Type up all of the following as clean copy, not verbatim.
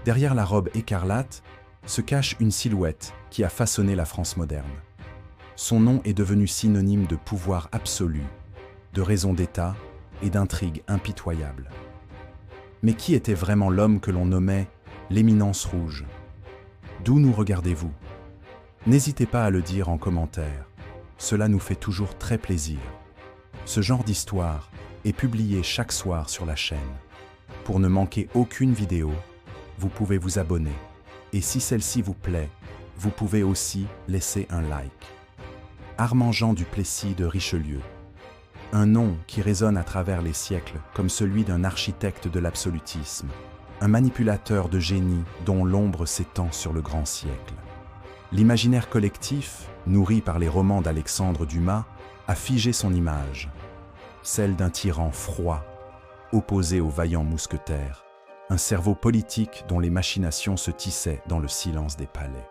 Derrière la robe écarlate se cache une silhouette qui a façonné la France moderne. Son nom est devenu synonyme de pouvoir absolu, de raison d'État et d'intrigue impitoyable. Mais qui était vraiment l'homme que l'on nommait l'éminence rouge? D'où nous regardez-vous? N'hésitez pas à le dire en commentaire, cela nous fait toujours très plaisir. Ce genre d'histoire est publié chaque soir sur la chaîne. Pour ne manquer aucune vidéo, vous pouvez vous abonner. Et si celle-ci vous plaît, vous pouvez aussi laisser un like. Armand-Jean du Plessis de Richelieu. Un nom qui résonne à travers les siècles comme celui d'un architecte de l'absolutisme, un manipulateur de génie dont l'ombre s'étend sur le grand siècle. L'imaginaire collectif, nourri par les romans d'Alexandre Dumas, a figé son image, celle d'un tyran froid, opposé aux vaillants mousquetaires, un cerveau politique dont les machinations se tissaient dans le silence des palais.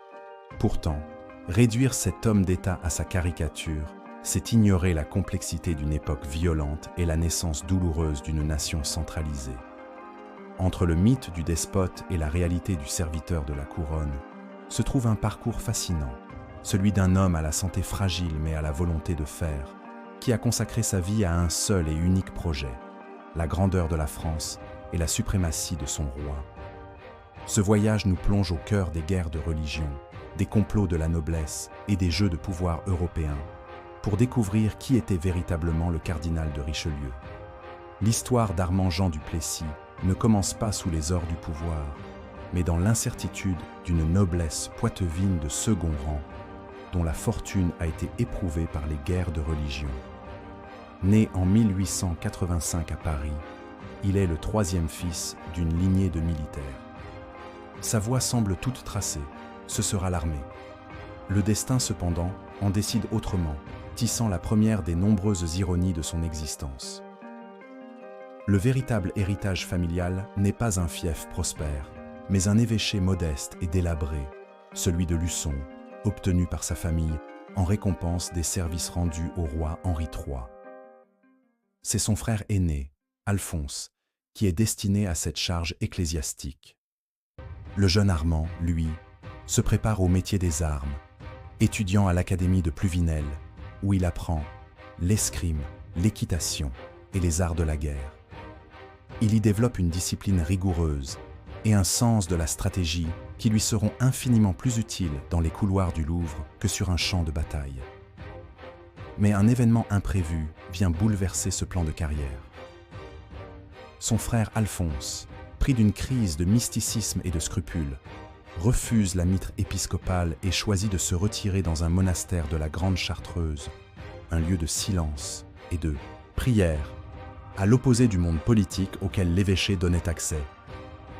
Pourtant, réduire cet homme d'État à sa caricature, c'est ignorer la complexité d'une époque violente et la naissance douloureuse d'une nation centralisée. Entre le mythe du despote et la réalité du serviteur de la couronne, se trouve un parcours fascinant, celui d'un homme à la santé fragile mais à la volonté de faire, qui a consacré sa vie à un seul et unique projet, la grandeur de la France et la suprématie de son roi. Ce voyage nous plonge au cœur des guerres de religion, des complots de la noblesse et des jeux de pouvoir européens, pour découvrir qui était véritablement le cardinal de Richelieu. L'histoire d'Armand-Jean du Plessis ne commence pas sous les ors du pouvoir, mais dans l'incertitude d'une noblesse poitevine de second rang, dont la fortune a été éprouvée par les guerres de religion. Né en 1885 à Paris, il est le troisième fils d'une lignée de militaires. Sa voie semble toute tracée, ce sera l'armée. Le destin, cependant, en décide autrement, tissant la première des nombreuses ironies de son existence. Le véritable héritage familial n'est pas un fief prospère, mais un évêché modeste et délabré, celui de Luçon, obtenu par sa famille en récompense des services rendus au roi Henri III. C'est son frère aîné, Alphonse, qui est destiné à cette charge ecclésiastique. Le jeune Armand, lui, se prépare au métier des armes, étudiant à l'Académie de Pluvinel, où il apprend l'escrime, l'équitation et les arts de la guerre. Il y développe une discipline rigoureuse et un sens de la stratégie qui lui seront infiniment plus utiles dans les couloirs du Louvre que sur un champ de bataille. Mais un événement imprévu vient bouleverser ce plan de carrière. Son frère Alphonse, pris d'une crise de mysticisme et de scrupules, refuse la mitre épiscopale et choisit de se retirer dans un monastère de la Grande Chartreuse, un lieu de silence et de prière, à l'opposé du monde politique auquel l'évêché donnait accès.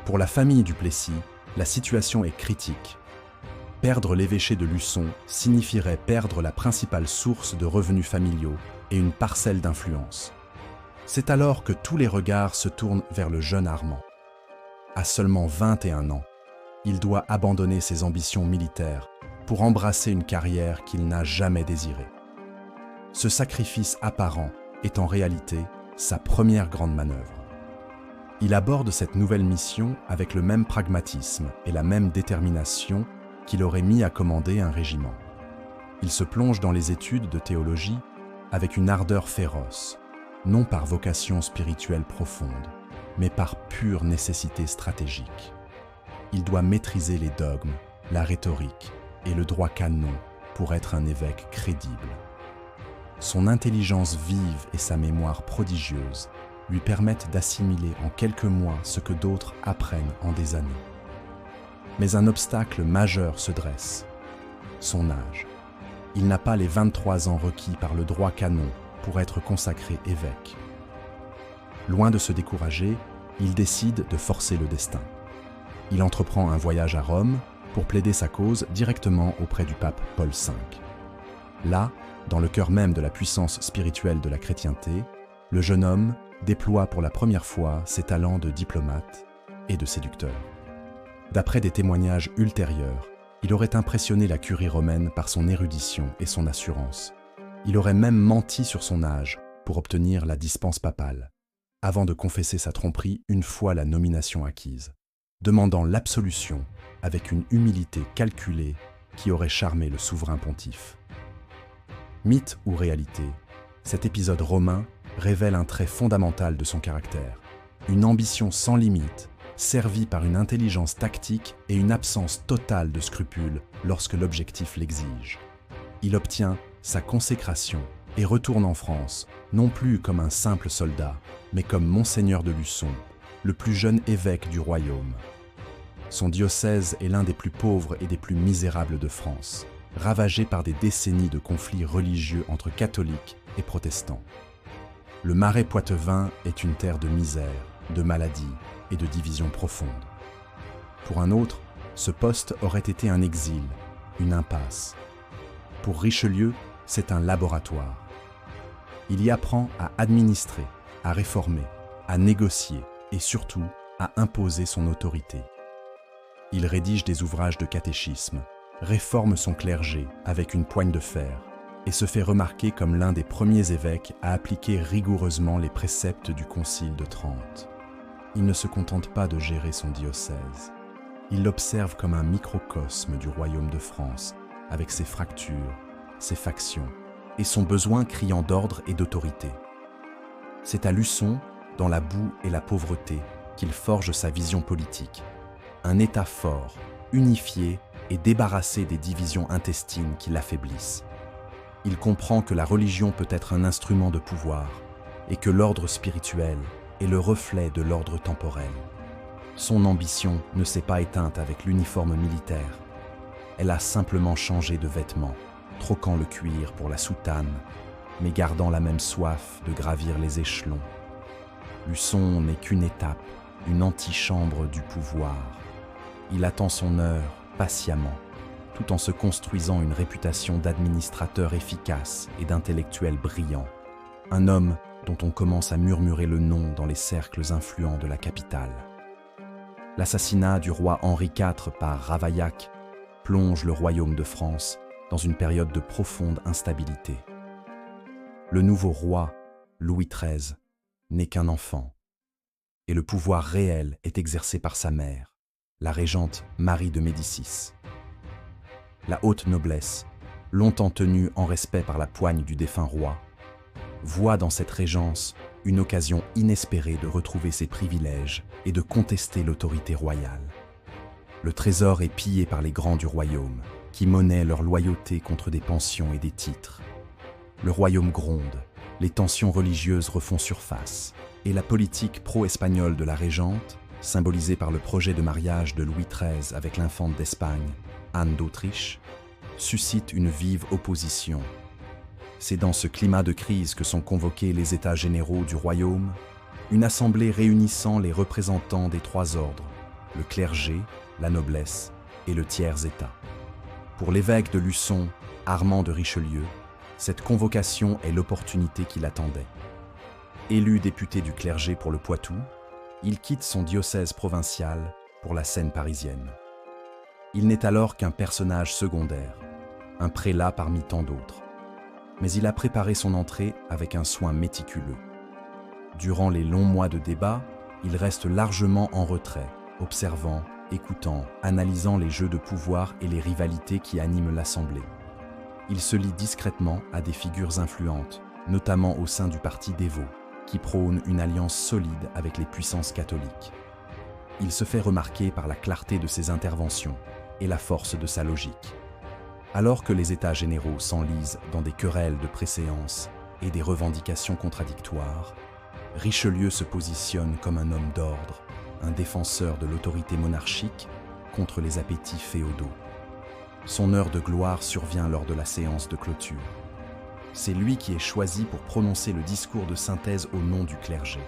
Pour la famille du Plessis, la situation est critique. Perdre l'évêché de Luçon signifierait perdre la principale source de revenus familiaux et une parcelle d'influence. C'est alors que tous les regards se tournent vers le jeune Armand. À seulement 21 ans, il doit abandonner ses ambitions militaires pour embrasser une carrière qu'il n'a jamais désirée. Ce sacrifice apparent est en réalité sa première grande manœuvre. Il aborde cette nouvelle mission avec le même pragmatisme et la même détermination qu'il aurait mis à commander un régiment. Il se plonge dans les études de théologie avec une ardeur féroce, non par vocation spirituelle profonde, mais par pure nécessité stratégique. Il doit maîtriser les dogmes, la rhétorique et le droit canon pour être un évêque crédible. Son intelligence vive et sa mémoire prodigieuse lui permettent d'assimiler en quelques mois ce que d'autres apprennent en des années. Mais un obstacle majeur se dresse, son âge. Il n'a pas les 23 ans requis par le droit canon pour être consacré évêque. Loin de se décourager, il décide de forcer le destin. Il entreprend un voyage à Rome pour plaider sa cause directement auprès du pape Paul V. Là, dans le cœur même de la puissance spirituelle de la chrétienté, le jeune homme déploie pour la première fois ses talents de diplomate et de séducteur. D'après des témoignages ultérieurs, il aurait impressionné la curie romaine par son érudition et son assurance. Il aurait même menti sur son âge pour obtenir la dispense papale, avant de confesser sa tromperie une fois la nomination acquise. demandant l'absolution avec une humilité calculée qui aurait charmé le souverain pontife. Mythe ou réalité, cet épisode romain révèle un trait fondamental de son caractère, une ambition sans limite, servie par une intelligence tactique et une absence totale de scrupules lorsque l'objectif l'exige. Il obtient sa consécration et retourne en France, non plus comme un simple soldat, mais comme Monseigneur de Luçon, le plus jeune évêque du royaume. Son diocèse est l'un des plus pauvres et des plus misérables de France, ravagé par des décennies de conflits religieux entre catholiques et protestants. Le Marais poitevin est une terre de misère, de maladie et de division profonde. Pour un autre, ce poste aurait été un exil, une impasse. Pour Richelieu, c'est un laboratoire. Il y apprend à administrer, à réformer, à négocier et surtout à imposer son autorité. Il rédige des ouvrages de catéchisme, réforme son clergé avec une poigne de fer et se fait remarquer comme l'un des premiers évêques à appliquer rigoureusement les préceptes du Concile de Trente. Il ne se contente pas de gérer son diocèse. Il l'observe comme un microcosme du royaume de France, avec ses fractures, ses factions et son besoin criant d'ordre et d'autorité. C'est à Luçon, dans la boue et la pauvreté, qu'il forge sa vision politique. Un État fort, unifié et débarrassé des divisions intestines qui l'affaiblissent. Il comprend que la religion peut être un instrument de pouvoir et que l'ordre spirituel est le reflet de l'ordre temporel. Son ambition ne s'est pas éteinte avec l'uniforme militaire. Elle a simplement changé de vêtements, troquant le cuir pour la soutane, mais gardant la même soif de gravir les échelons. Luçon n'est qu'une étape, une antichambre du pouvoir. Il attend son heure patiemment, tout en se construisant une réputation d'administrateur efficace et d'intellectuel brillant. Un homme dont on commence à murmurer le nom dans les cercles influents de la capitale. L'assassinat du roi Henri IV par Ravaillac plonge le royaume de France dans une période de profonde instabilité. Le nouveau roi, Louis XIII, n'est qu'un enfant, et le pouvoir réel est exercé par sa mère, la régente Marie de Médicis. La haute noblesse, longtemps tenue en respect par la poigne du défunt roi, voit dans cette régence une occasion inespérée de retrouver ses privilèges et de contester l'autorité royale. Le trésor est pillé par les grands du royaume, qui monnaient leur loyauté contre des pensions et des titres. Le royaume gronde, les tensions religieuses refont surface, et la politique pro-espagnole de la régente, symbolisée par le projet de mariage de Louis XIII avec l'infante d'Espagne, Anne d'Autriche, suscite une vive opposition. C'est dans ce climat de crise que sont convoqués les États généraux du royaume, une assemblée réunissant les représentants des trois ordres, le clergé, la noblesse et le tiers-État. Pour l'évêque de Luçon, Armand de Richelieu, cette convocation est l'opportunité qu'il attendait. Élu député du clergé pour le Poitou, il quitte son diocèse provincial pour la scène parisienne. Il n'est alors qu'un personnage secondaire, un prélat parmi tant d'autres. Mais il a préparé son entrée avec un soin méticuleux. Durant les longs mois de débat, il reste largement en retrait, observant, écoutant, analysant les jeux de pouvoir et les rivalités qui animent l'Assemblée. Il se lie discrètement à des figures influentes, notamment au sein du parti dévot, qui prône une alliance solide avec les puissances catholiques. Il se fait remarquer par la clarté de ses interventions et la force de sa logique. Alors que les États généraux s'enlisent dans des querelles de préséance et des revendications contradictoires, Richelieu se positionne comme un homme d'ordre, un défenseur de l'autorité monarchique contre les appétits féodaux. Son heure de gloire survient lors de la séance de clôture. C'est lui qui est choisi pour prononcer le discours de synthèse au nom du clergé.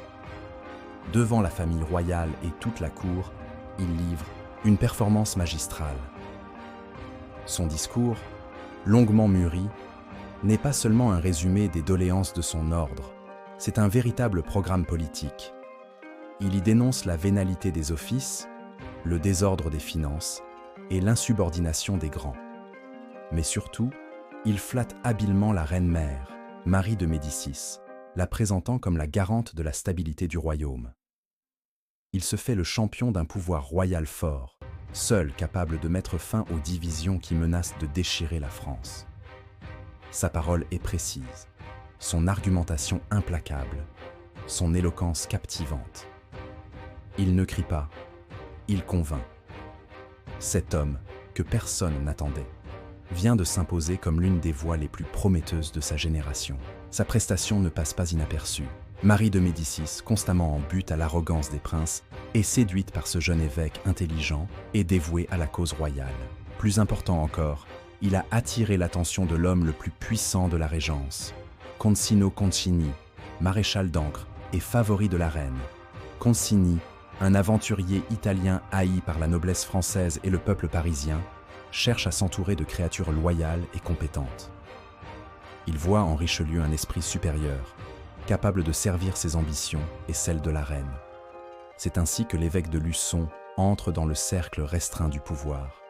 Devant la famille royale et toute la cour, il livre une performance magistrale. Son discours, longuement mûri, n'est pas seulement un résumé des doléances de son ordre, c'est un véritable programme politique. Il y dénonce la vénalité des offices, le désordre des finances et l'insubordination des grands. Mais surtout, il flatte habilement la reine-mère, Marie de Médicis, la présentant comme la garante de la stabilité du royaume. il se fait le champion d'un pouvoir royal fort, seul capable de mettre fin aux divisions qui menacent de déchirer la France. Sa parole est précise, son argumentation implacable, son éloquence captivante. Il ne crie pas, il convainc. Cet homme, que personne n'attendait, vient de s'imposer comme l'une des voix les plus prometteuses de sa génération. Sa prestation ne passe pas inaperçue. Marie de Médicis, constamment en butte à l'arrogance des princes, est séduite par ce jeune évêque intelligent et dévoué à la cause royale. Plus important encore, il a attiré l'attention de l'homme le plus puissant de la Régence, Concino Concini, maréchal d'Ancre et favori de la reine. Concini, un aventurier italien haï par la noblesse française et le peuple parisien, cherche à s'entourer de créatures loyales et compétentes. Il voit en Richelieu un esprit supérieur, capable de servir ses ambitions et celles de la reine. C'est ainsi que l'évêque de Luçon entre dans le cercle restreint du pouvoir.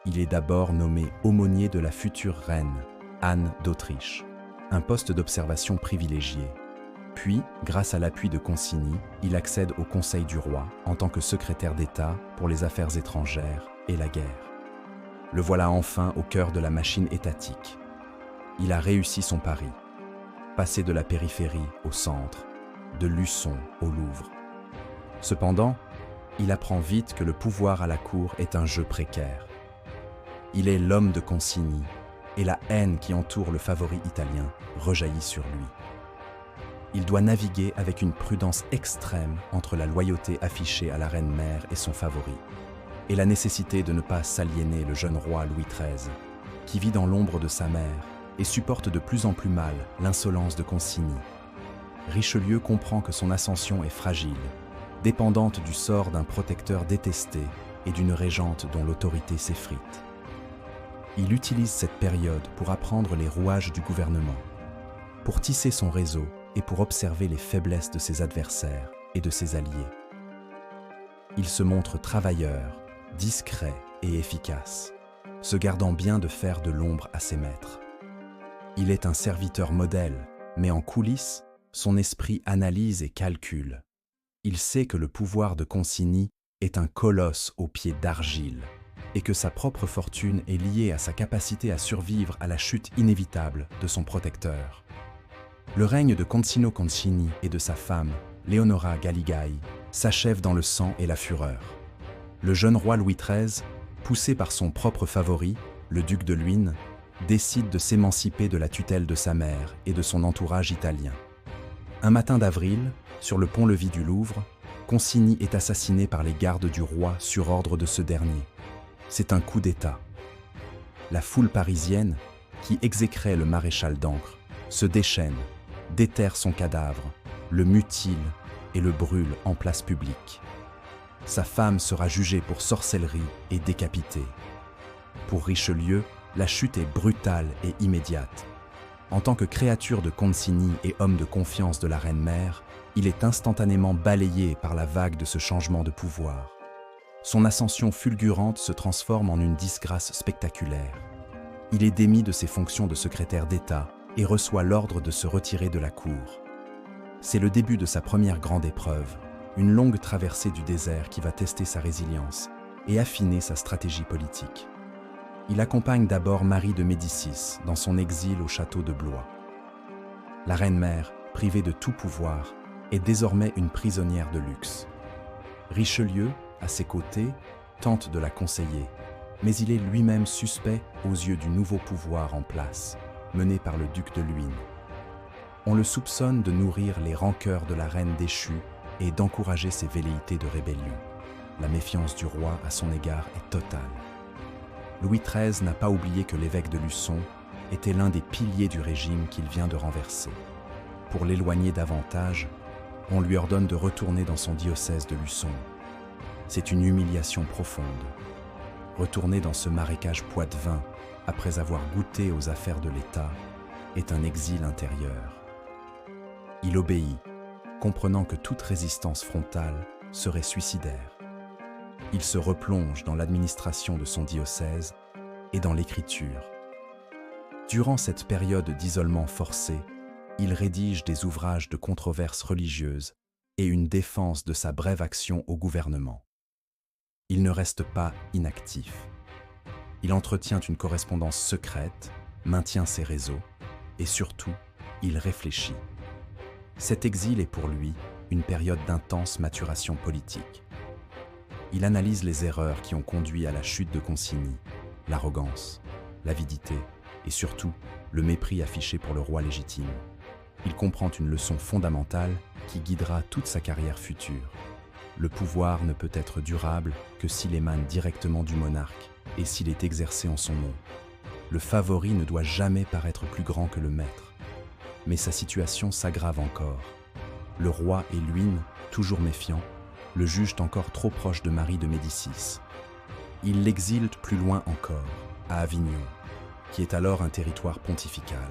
Il est d'abord nommé aumônier de la future reine, Anne d'Autriche, un poste d'observation privilégié. Puis, grâce à l'appui de Concini, il accède au Conseil du roi en tant que secrétaire d'État pour les affaires étrangères et la guerre. Le voilà enfin au cœur de la machine étatique. Il a réussi son pari. Passer de la périphérie au centre, de Luçon au Louvre. Cependant, il apprend vite que le pouvoir à la cour est un jeu précaire. Il est l'homme de Concini, et la haine qui entoure le favori italien rejaillit sur lui. Il doit naviguer avec une prudence extrême entre la loyauté affichée à la reine-mère et son favori, et la nécessité de ne pas s'aliéner le jeune roi Louis XIII, qui vit dans l'ombre de sa mère et supporte de plus en plus mal l'insolence de Concini. Richelieu comprend que son ascension est fragile, dépendante du sort d'un protecteur détesté et d'une régente dont l'autorité s'effrite. Il utilise cette période pour apprendre les rouages du gouvernement, pour tisser son réseau et pour observer les faiblesses de ses adversaires et de ses alliés. Il se montre travailleur, discret et efficace, se gardant bien de faire de l'ombre à ses maîtres. Il est un serviteur modèle, mais en coulisses, son esprit analyse et calcule. Il sait que le pouvoir de Concini est un colosse aux pieds d'argile et que sa propre fortune est liée à sa capacité à survivre à la chute inévitable de son protecteur. Le règne de Concino Concini et de sa femme, Leonora Galigai, s'achève dans le sang et la fureur. Le jeune roi Louis XIII, poussé par son propre favori, le duc de Luynes, décide de s'émanciper de la tutelle de sa mère et de son entourage italien. Un matin d'avril, sur le pont-levis du Louvre, Concini est assassiné par les gardes du roi sur ordre de ce dernier. C'est un coup d'État. La foule parisienne, qui exécrait le maréchal d'Ancre, se déchaîne, déterre son cadavre, le mutile et le brûle en place publique. Sa femme sera jugée pour sorcellerie et décapitée. Pour Richelieu, la chute est brutale et immédiate. En tant que créature de Concini et homme de confiance de la reine-mère, il est instantanément balayé par la vague de ce changement de pouvoir. Son ascension fulgurante se transforme en une disgrâce spectaculaire. Il est démis de ses fonctions de secrétaire d'État et reçoit l'ordre de se retirer de la cour. C'est le début de sa première grande épreuve, une longue traversée du désert qui va tester sa résilience et affiner sa stratégie politique. Il accompagne d'abord Marie de Médicis dans son exil au château de Blois. La reine-mère, privée de tout pouvoir, est désormais une prisonnière de luxe. Richelieu, à ses côtés, tente de la conseiller, mais il est lui-même suspect aux yeux du nouveau pouvoir en place, mené par le duc de Luynes. On le soupçonne de nourrir les rancœurs de la reine déchue et d'encourager ses velléités de rébellion. La méfiance du roi à son égard est totale. Louis XIII n'a pas oublié que l'évêque de Luçon était l'un des piliers du régime qu'il vient de renverser. Pour l'éloigner davantage, on lui ordonne de retourner dans son diocèse de Luçon. C'est une humiliation profonde. Retourner dans ce marécage poitevin, après avoir goûté aux affaires de l'État, est un exil intérieur. Il obéit, comprenant que toute résistance frontale serait suicidaire. Il se replonge dans l'administration de son diocèse et dans l'écriture. Durant cette période d'isolement forcé, il rédige des ouvrages de controverses religieuses et une défense de sa brève action au gouvernement. Il ne reste pas inactif. Il entretient une correspondance secrète, maintient ses réseaux, et surtout, il réfléchit. Cet exil est pour lui une période d'intense maturation politique. Il analyse les erreurs qui ont conduit à la chute de Consigny, l'arrogance, l'avidité et surtout le mépris affiché pour le roi légitime. Il comprend une leçon fondamentale qui guidera toute sa carrière future. Le pouvoir ne peut être durable que s'il émane directement du monarque et s'il est exercé en son nom. Le favori ne doit jamais paraître plus grand que le maître. Mais sa situation s'aggrave encore. Le roi et Luynes, toujours méfiants, le jugent encore trop proche de Marie de Médicis. Il l'exile plus loin encore, à Avignon, qui est alors un territoire pontifical.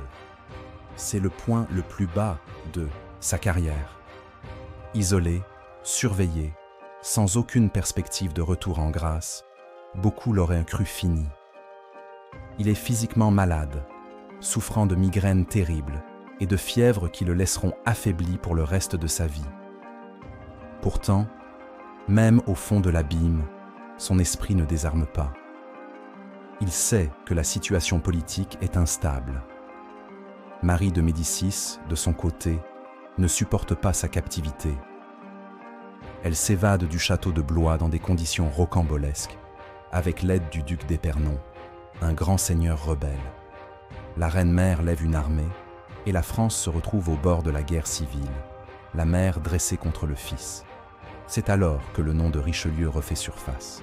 C'est le point le plus bas de sa carrière. Isolé, surveillé, sans aucune perspective de retour en grâce, beaucoup l'auraient cru fini. Il est physiquement malade, souffrant de migraines terribles et de fièvres qui le laisseront affaibli pour le reste de sa vie. Pourtant, même au fond de l'abîme, son esprit ne désarme pas. Il sait que la situation politique est instable. Marie de Médicis, de son côté, ne supporte pas sa captivité. Elle s'évade du château de Blois dans des conditions rocambolesques, avec l'aide du duc d'Épernon, un grand seigneur rebelle. La reine-mère lève une armée, et la France se retrouve au bord de la guerre civile, la mère dressée contre le fils. C'est alors que le nom de Richelieu refait surface.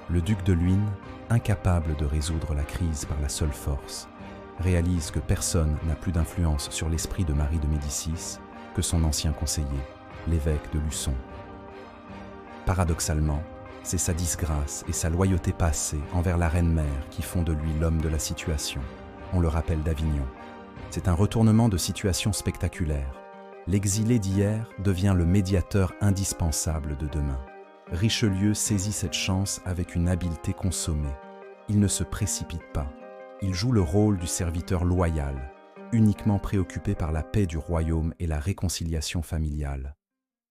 Le duc de Luynes, incapable de résoudre la crise par la seule force, réalise que personne n'a plus d'influence sur l'esprit de Marie de Médicis que son ancien conseiller, l'évêque de Luçon. Paradoxalement, c'est sa disgrâce et sa loyauté passée envers la reine-mère qui font de lui l'homme de la situation. On le rappelle d'Avignon. C'est un retournement de situation spectaculaire. L'exilé d'hier devient le médiateur indispensable de demain. Richelieu saisit cette chance avec une habileté consommée. Il ne se précipite pas. Il joue le rôle du serviteur loyal, uniquement préoccupé par la paix du royaume et la réconciliation familiale.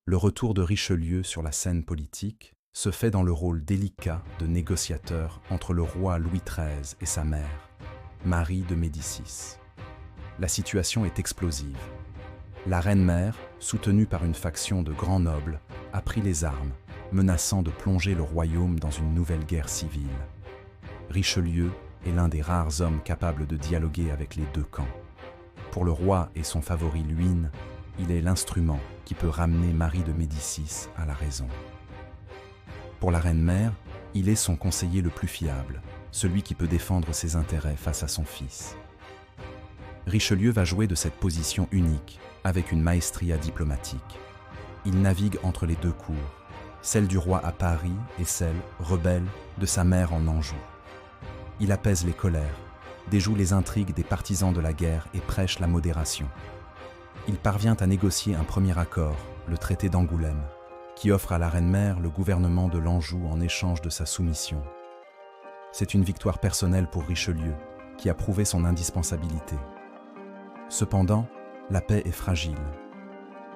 Le retour de Richelieu sur la scène politique se fait dans le rôle délicat de négociateur entre le roi Louis XIII et sa mère, Marie de Médicis. La situation est explosive. La reine-mère, soutenue par une faction de grands nobles, a pris les armes, menaçant de plonger le royaume dans une nouvelle guerre civile. Richelieu est l'un des rares hommes capables de dialoguer avec les deux camps. Pour le roi et son favori Luynes, il est l'instrument qui peut ramener Marie de Médicis à la raison. Pour la reine-mère, il est son conseiller le plus fiable, celui qui peut défendre ses intérêts face à son fils. Richelieu va jouer de cette position unique, avec une maestria diplomatique. Il navigue entre les deux cours, celle du roi à Paris et celle, rebelle, de sa mère en Anjou. Il apaise les colères, déjoue les intrigues des partisans de la guerre et prêche la modération. Il parvient à négocier un premier accord, le traité d'Angoulême, qui offre à la reine-mère le gouvernement de l'Anjou en échange de sa soumission. C'est une victoire personnelle pour Richelieu, qui a prouvé son indispensabilité. Cependant, la paix est fragile.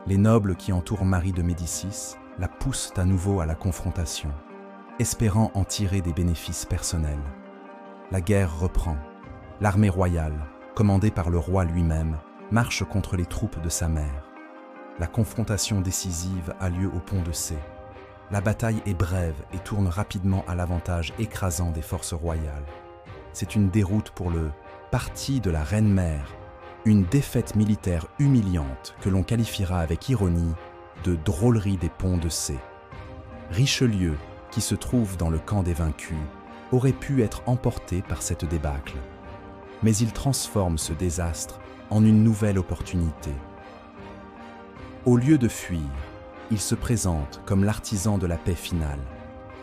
Les nobles qui entourent Marie de Médicis la poussent à nouveau à la confrontation, espérant en tirer des bénéfices personnels. La guerre reprend. L'armée royale, commandée par le roi lui-même, marche contre les troupes de sa mère. La confrontation décisive a lieu au pont de Cé. La bataille est brève et tourne rapidement à l'avantage écrasant des forces royales. C'est une déroute pour le parti de la reine-mère, une défaite militaire humiliante que l'on qualifiera avec ironie de drôlerie des ponts de Cé. Richelieu, qui se trouve dans le camp des vaincus, aurait pu être emporté par cette débâcle. Mais il transforme ce désastre en une nouvelle opportunité. Au lieu de fuir, il se présente comme l'artisan de la paix finale.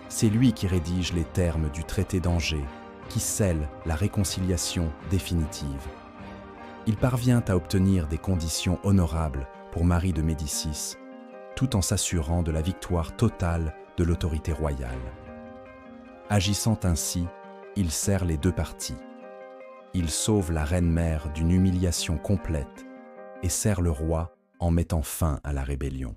C'est lui qui rédige les termes du traité d'Angers, qui scelle la réconciliation définitive. Il parvient à obtenir des conditions honorables pour Marie de Médicis, tout en s'assurant de la victoire totale de l'autorité royale. Agissant ainsi, il sert les deux parties. Il sauve la reine-mère d'une humiliation complète et sert le roi en mettant fin à la rébellion.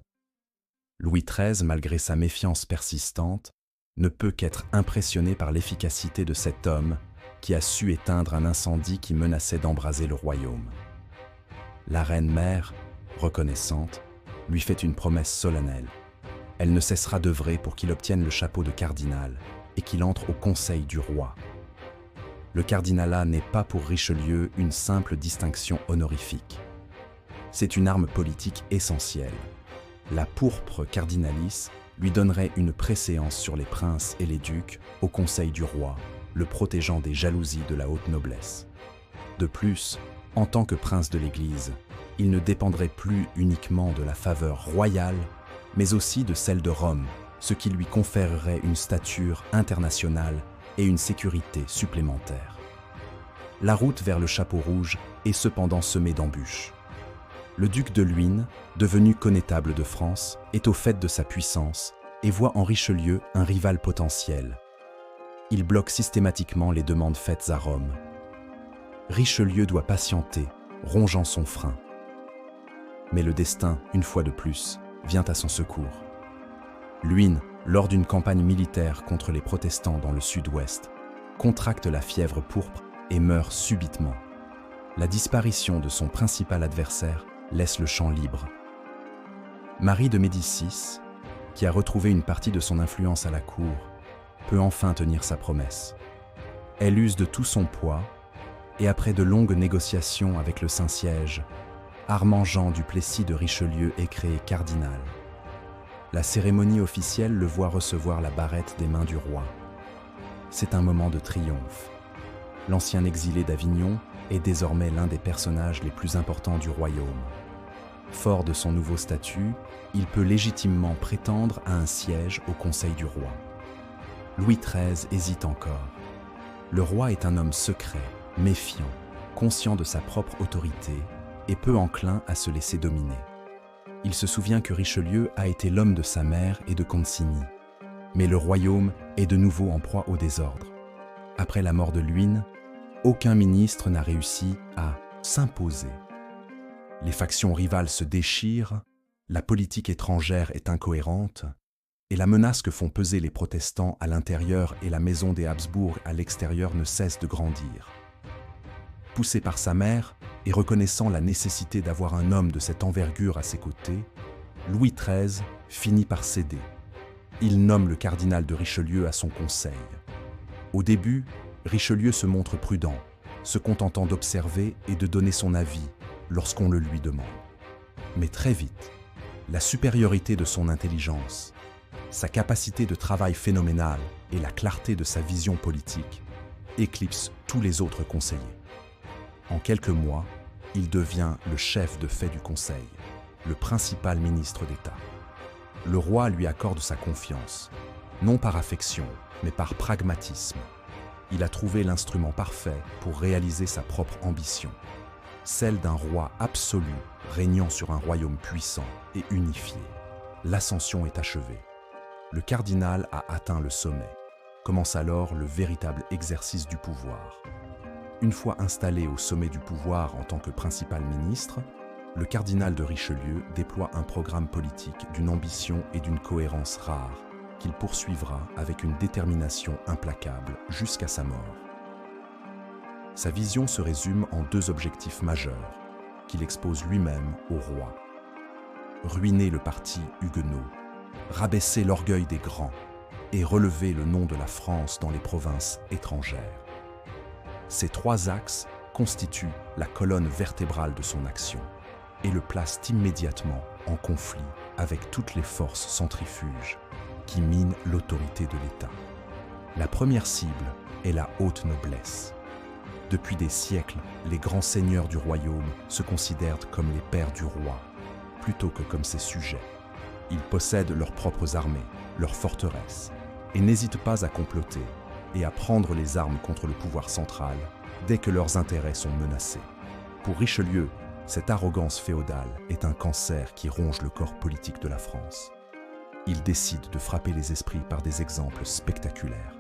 Louis XIII, malgré sa méfiance persistante, ne peut qu'être impressionné par l'efficacité de cet homme qui a su éteindre un incendie qui menaçait d'embraser le royaume. La reine-mère, reconnaissante, lui fait une promesse solennelle. Elle ne cessera d'œuvrer pour qu'il obtienne le chapeau de cardinal et qu'il entre au conseil du roi. Le cardinalat n'est pas pour Richelieu une simple distinction honorifique. C'est une arme politique essentielle. La pourpre cardinalis lui donnerait une préséance sur les princes et les ducs au conseil du roi, le protégeant des jalousies de la haute noblesse. De plus, en tant que prince de l'Église, il ne dépendrait plus uniquement de la faveur royale, mais aussi de celle de Rome, ce qui lui conférerait une stature internationale et une sécurité supplémentaire. La route vers le chapeau rouge est cependant semée d'embûches. Le duc de Luynes, devenu connétable de France, est au fait de sa puissance et voit en Richelieu un rival potentiel. Il bloque systématiquement les demandes faites à Rome. Richelieu doit patienter, rongeant son frein. Mais le destin, une fois de plus, vient à son secours. Luynes, lors d'une campagne militaire contre les protestants dans le sud-ouest, contracte la fièvre pourpre et meurt subitement. La disparition de son principal adversaire laisse le champ libre. Marie de Médicis, qui a retrouvé une partie de son influence à la cour, peut enfin tenir sa promesse. Elle use de tout son poids, et après de longues négociations avec le Saint-Siège, Armand Jean du Plessis de Richelieu est créé cardinal. La cérémonie officielle le voit recevoir la barrette des mains du roi. C'est un moment de triomphe. L'ancien exilé d'Avignon est désormais l'un des personnages les plus importants du royaume. Fort de son nouveau statut, il peut légitimement prétendre à un siège au conseil du roi. Louis XIII hésite encore. Le roi est un homme secret, méfiant, conscient de sa propre autorité et peu enclin à se laisser dominer. Il se souvient que Richelieu a été l'homme de sa mère et de Concini. Mais le royaume est de nouveau en proie au désordre. Après la mort de Luynes, aucun ministre n'a réussi à s'imposer. Les factions rivales se déchirent, la politique étrangère est incohérente, et la menace que font peser les protestants à l'intérieur et la maison des Habsbourg à l'extérieur ne cesse de grandir. Poussé par sa mère et reconnaissant la nécessité d'avoir un homme de cette envergure à ses côtés, Louis XIII finit par céder. Il nomme le cardinal de Richelieu à son conseil. Au début, Richelieu se montre prudent, se contentant d'observer et de donner son avis lorsqu'on le lui demande. Mais très vite, la supériorité de son intelligence, sa capacité de travail phénoménale et la clarté de sa vision politique éclipsent tous les autres conseillers. En quelques mois, il devient le chef de fait du Conseil, le principal ministre d'État. Le roi lui accorde sa confiance, non par affection, mais par pragmatisme. Il a trouvé l'instrument parfait pour réaliser sa propre ambition, celle d'un roi absolu régnant sur un royaume puissant et unifié. L'ascension est achevée. Le cardinal a atteint le sommet. Commence alors le véritable exercice du pouvoir. Une fois installé au sommet du pouvoir en tant que principal ministre, le cardinal de Richelieu déploie un programme politique d'une ambition et d'une cohérence rares, qu'il poursuivra avec une détermination implacable jusqu'à sa mort. Sa vision se résume en deux objectifs majeurs, qu'il expose lui-même au roi. Ruiner le parti huguenot, rabaisser l'orgueil des grands et relever le nom de la France dans les provinces étrangères. Ces trois axes constituent la colonne vertébrale de son action et le placent immédiatement en conflit avec toutes les forces centrifuges qui minent l'autorité de l'État. La première cible est la haute noblesse. Depuis des siècles, les grands seigneurs du royaume se considèrent comme les pères du roi, plutôt que comme ses sujets. Ils possèdent leurs propres armées, leurs forteresses, et n'hésitent pas à comploter et à prendre les armes contre le pouvoir central dès que leurs intérêts sont menacés. Pour Richelieu, cette arrogance féodale est un cancer qui ronge le corps politique de la France. Il décide de frapper les esprits par des exemples spectaculaires.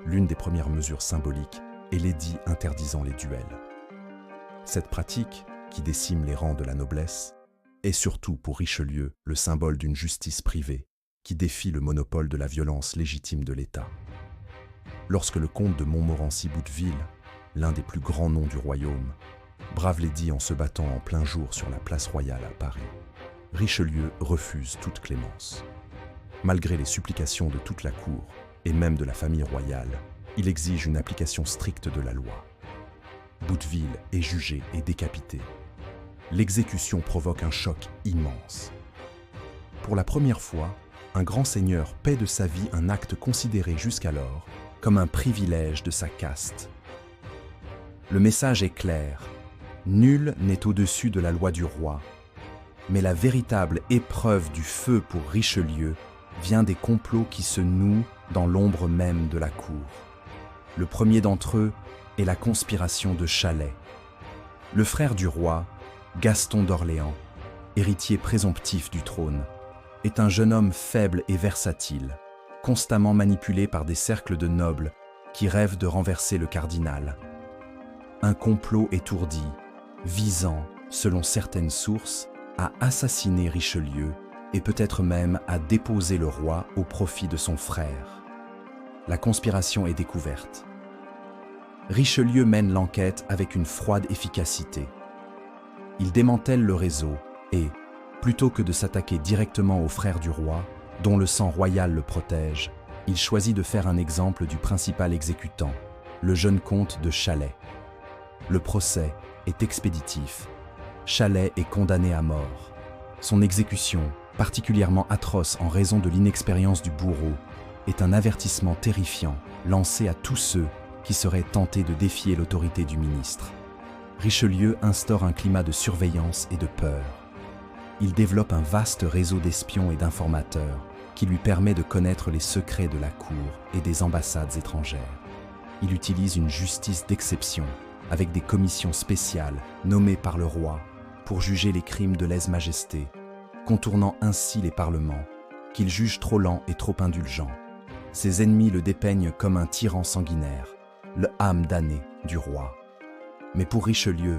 L'une des premières mesures symboliques est l'édit interdisant les duels. Cette pratique, qui décime les rangs de la noblesse, est surtout pour Richelieu le symbole d'une justice privée qui défie le monopole de la violence légitime de l'État. Lorsque le comte de Montmorency-Bouteville, l'un des plus grands noms du royaume, brave l'édit en se battant en plein jour sur la place royale à Paris, Richelieu refuse toute clémence. Malgré les supplications de toute la cour et même de la famille royale, il exige une application stricte de la loi. Bouteville est jugé et décapité. L'exécution provoque un choc immense. Pour la première fois, un grand seigneur paie de sa vie un acte considéré jusqu'alors comme un privilège de sa caste. Le message est clair. Nul n'est au-dessus de la loi du roi. Mais la véritable épreuve du feu pour Richelieu vient des complots qui se nouent dans l'ombre même de la cour. Le premier d'entre eux est la conspiration de Chalais. Le frère du roi, Gaston d'Orléans, héritier présomptif du trône, est un jeune homme faible et versatile, constamment manipulé par des cercles de nobles qui rêvent de renverser le cardinal. Un complot étourdi, visant, selon certaines sources, à assassiner Richelieu et peut-être même à déposer le roi au profit de son frère. La conspiration est découverte. Richelieu mène l'enquête avec une froide efficacité. Il démantèle le réseau et, plutôt que de s'attaquer directement aux frères du roi, dont le sang royal le protège, il choisit de faire un exemple du principal exécutant, le jeune comte de Chalais. Le procès est expéditif. Chalais est condamné à mort. Son exécution, particulièrement atroce en raison de l'inexpérience du bourreau, est un avertissement terrifiant lancé à tous ceux qui seraient tentés de défier l'autorité du ministre. Richelieu instaure un climat de surveillance et de peur. Il développe un vaste réseau d'espions et d'informateurs qui lui permet de connaître les secrets de la cour et des ambassades étrangères. Il utilise une justice d'exception avec des commissions spéciales nommées par le roi pour juger les crimes de lèse-majesté, contournant ainsi les parlements, qu'il juge trop lents et trop indulgents. Ses ennemis le dépeignent comme un tyran sanguinaire, le âme damnée du roi. Mais pour Richelieu,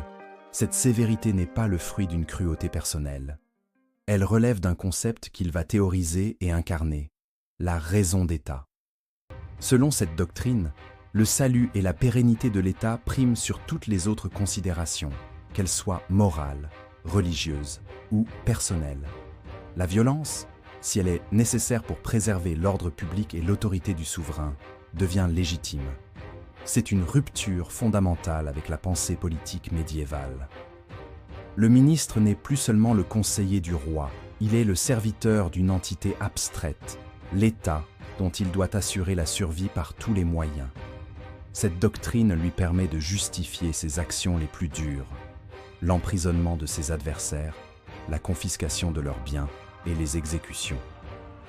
cette sévérité n'est pas le fruit d'une cruauté personnelle. Elle relève d'un concept qu'il va théoriser et incarner, la raison d'État. Selon cette doctrine, le salut et la pérennité de l'État priment sur toutes les autres considérations, qu'elles soient morales, religieuses ou personnelles. La violence, si elle est nécessaire pour préserver l'ordre public et l'autorité du souverain, devient légitime. C'est une rupture fondamentale avec la pensée politique médiévale. Le ministre n'est plus seulement le conseiller du roi, il est le serviteur d'une entité abstraite, l'État, dont il doit assurer la survie par tous les moyens. Cette doctrine lui permet de justifier ses actions les plus dures, l'emprisonnement de ses adversaires, la confiscation de leurs biens et les exécutions.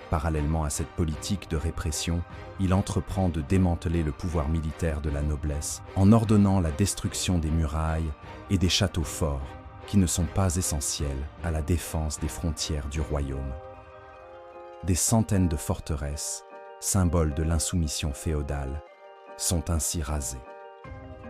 Parallèlement à cette politique de répression, il entreprend de démanteler le pouvoir militaire de la noblesse en ordonnant la destruction des murailles et des châteaux forts qui ne sont pas essentiels à la défense des frontières du royaume. Des centaines de forteresses, symboles de l'insoumission féodale, sont ainsi rasées.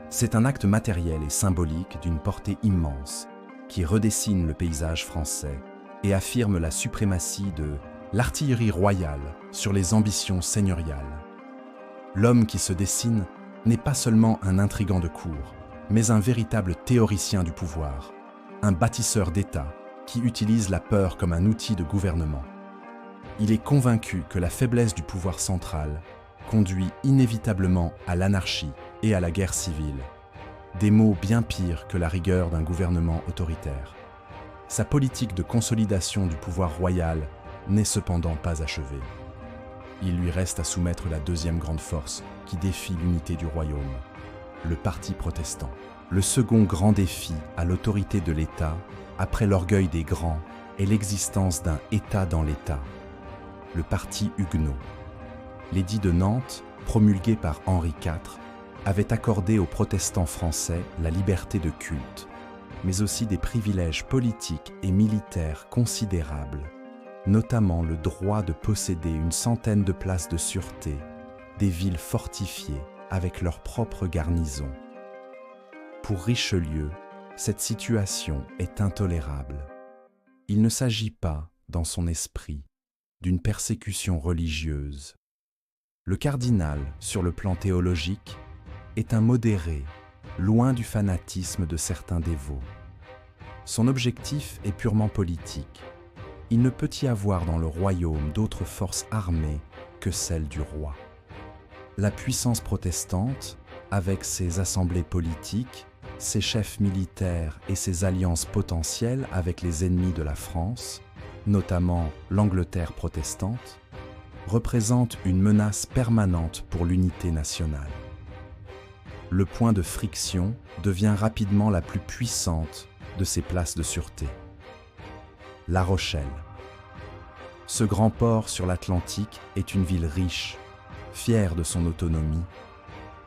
C'est un acte matériel et symbolique d'une portée immense qui redessine le paysage français et affirme la suprématie de l'artillerie royale sur les ambitions seigneuriales. L'homme qui se dessine n'est pas seulement un intrigant de cour, mais un véritable théoricien du pouvoir, un bâtisseur d'État qui utilise la peur comme un outil de gouvernement. Il est convaincu que la faiblesse du pouvoir central conduit inévitablement à l'anarchie et à la guerre civile, des maux bien pires que la rigueur d'un gouvernement autoritaire. Sa politique de consolidation du pouvoir royal n'est cependant pas achevée. Il lui reste à soumettre la deuxième grande force qui défie l'unité du royaume, le parti protestant. Le second grand défi à l'autorité de l'État, après l'orgueil des grands, est l'existence d'un État dans l'État, le parti huguenot. L'édit de Nantes, promulgué par Henri IV, avait accordé aux protestants français la liberté de culte, mais aussi des privilèges politiques et militaires considérables, notamment le droit de posséder une centaine de places de sûreté, des villes fortifiées avec leurs propres garnisons. Pour Richelieu, cette situation est intolérable. Il ne s'agit pas, dans son esprit, d'une persécution religieuse. Le cardinal, sur le plan théologique, est un modéré, loin du fanatisme de certains dévots. Son objectif est purement politique. Il ne peut y avoir dans le royaume d'autres forces armées que celle du roi. La puissance protestante, avec ses assemblées politiques, ses chefs militaires et ses alliances potentielles avec les ennemis de la France, notamment l'Angleterre protestante, représente une menace permanente pour l'unité nationale. Le point de friction devient rapidement la plus puissante de ces places de sûreté. La Rochelle. Ce grand port sur l'Atlantique est une ville riche, fière de son autonomie,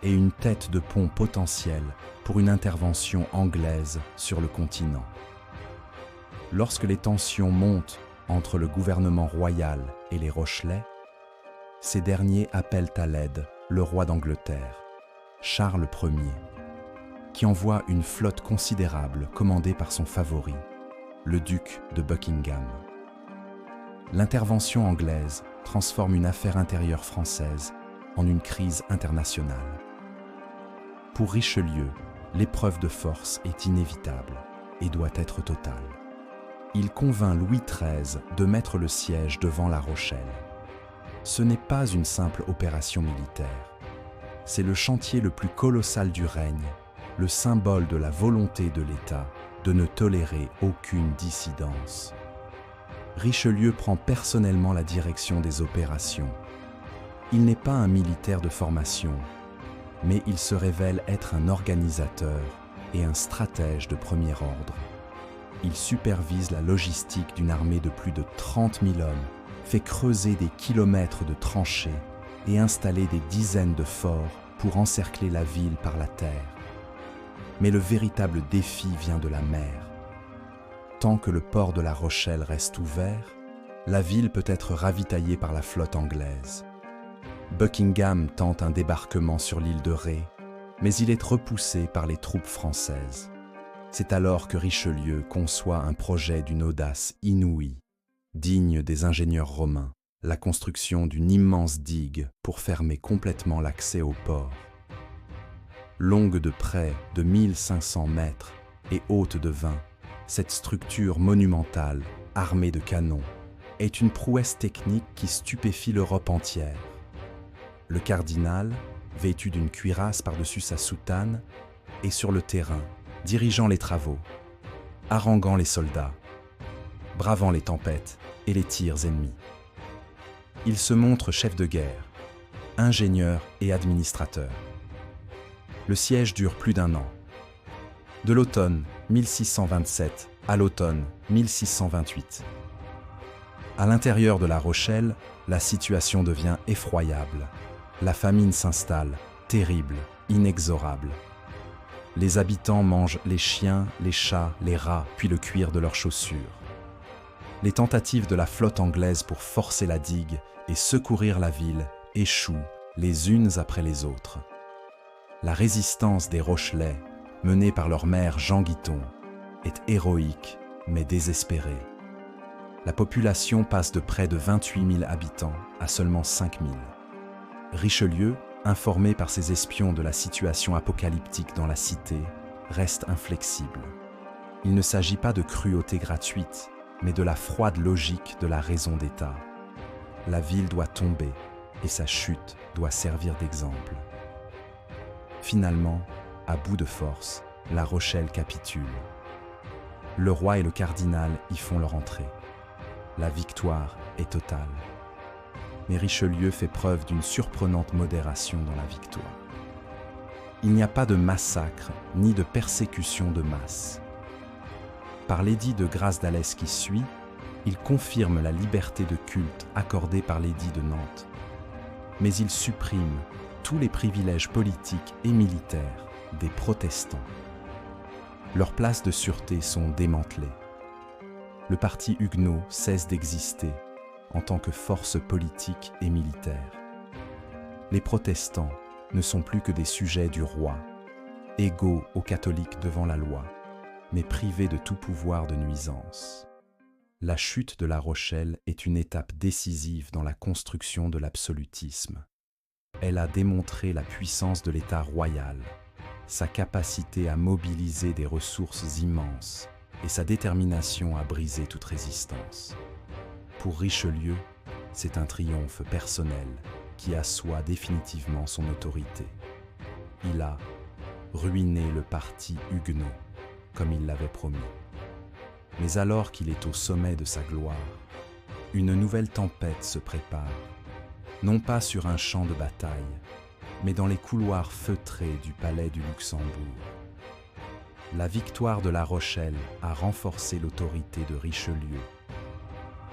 et une tête de pont potentielle pour une intervention anglaise sur le continent. Lorsque les tensions montent entre le gouvernement royal et les Rochelais, ces derniers appellent à l'aide le roi d'Angleterre, Charles Ier, qui envoie une flotte considérable commandée par son favori, le duc de Buckingham. L'intervention anglaise transforme une affaire intérieure française en une crise internationale. Pour Richelieu, l'épreuve de force est inévitable et doit être totale. Il convainc Louis XIII de mettre le siège devant La Rochelle. Ce n'est pas une simple opération militaire. C'est le chantier le plus colossal du règne, le symbole de la volonté de l'État de ne tolérer aucune dissidence. Richelieu prend personnellement la direction des opérations. Il n'est pas un militaire de formation, mais il se révèle être un organisateur et un stratège de premier ordre. Il supervise la logistique d'une armée de plus de 30 000 hommes, fait creuser des kilomètres de tranchées et installer des dizaines de forts pour encercler la ville par la terre. Mais le véritable défi vient de la mer. Tant que le port de La Rochelle reste ouvert, la ville peut être ravitaillée par la flotte anglaise. Buckingham tente un débarquement sur l'île de Ré, mais il est repoussé par les troupes françaises. C'est alors que Richelieu conçoit un projet d'une audace inouïe, digne des ingénieurs romains, la construction d'une immense digue pour fermer complètement l'accès au port. Longue de près de 1500 mètres et haute de 20, cette structure monumentale, armée de canons, est une prouesse technique qui stupéfie l'Europe entière. Le cardinal, vêtu d'une cuirasse par-dessus sa soutane, est sur le terrain, dirigeant les travaux, haranguant les soldats, bravant les tempêtes et les tirs ennemis. Il se montre chef de guerre, ingénieur et administrateur. Le siège dure plus d'1 an. De l'automne 1627 à l'automne 1628. À l'intérieur de La Rochelle, la situation devient effroyable. La famine s'installe, terrible, inexorable. Les habitants mangent les chiens, les chats, les rats, puis le cuir de leurs chaussures. Les tentatives de la flotte anglaise pour forcer la digue et secourir la ville échouent les unes après les autres. La résistance des Rochelais, menée par leur maire Jean Guiton, est héroïque mais désespérée. La population passe de près de 28 000 habitants à seulement 5 000. Richelieu, informé par ses espions de la situation apocalyptique dans la cité, reste inflexible. Il ne s'agit pas de cruauté gratuite, mais de la froide logique de la raison d'État. La ville doit tomber et sa chute doit servir d'exemple. Finalement, à bout de force, La Rochelle capitule. Le roi et le cardinal y font leur entrée. La victoire est totale. Mais Richelieu fait preuve d'une surprenante modération dans la victoire. Il n'y a pas de massacre ni de persécution de masse. Par l'édit de grâce d'Alès qui suit, il confirme la liberté de culte accordée par l'édit de Nantes. Mais il supprime tous les privilèges politiques et militaires des protestants. Leurs places de sûreté sont démantelées. Le parti huguenot cesse d'exister en tant que force politique et militaire. Les protestants ne sont plus que des sujets du roi, égaux aux catholiques devant la loi, mais privés de tout pouvoir de nuisance. La chute de La Rochelle est une étape décisive dans la construction de l'absolutisme. Elle a démontré la puissance de l'État royal, sa capacité à mobiliser des ressources immenses et sa détermination à briser toute résistance. Pour Richelieu, c'est un triomphe personnel qui assoit définitivement son autorité. Il a ruiné le parti huguenot, comme il l'avait promis. Mais alors qu'il est au sommet de sa gloire, une nouvelle tempête se prépare, non pas sur un champ de bataille, mais dans les couloirs feutrés du palais du Luxembourg. La victoire de La Rochelle a renforcé l'autorité de Richelieu,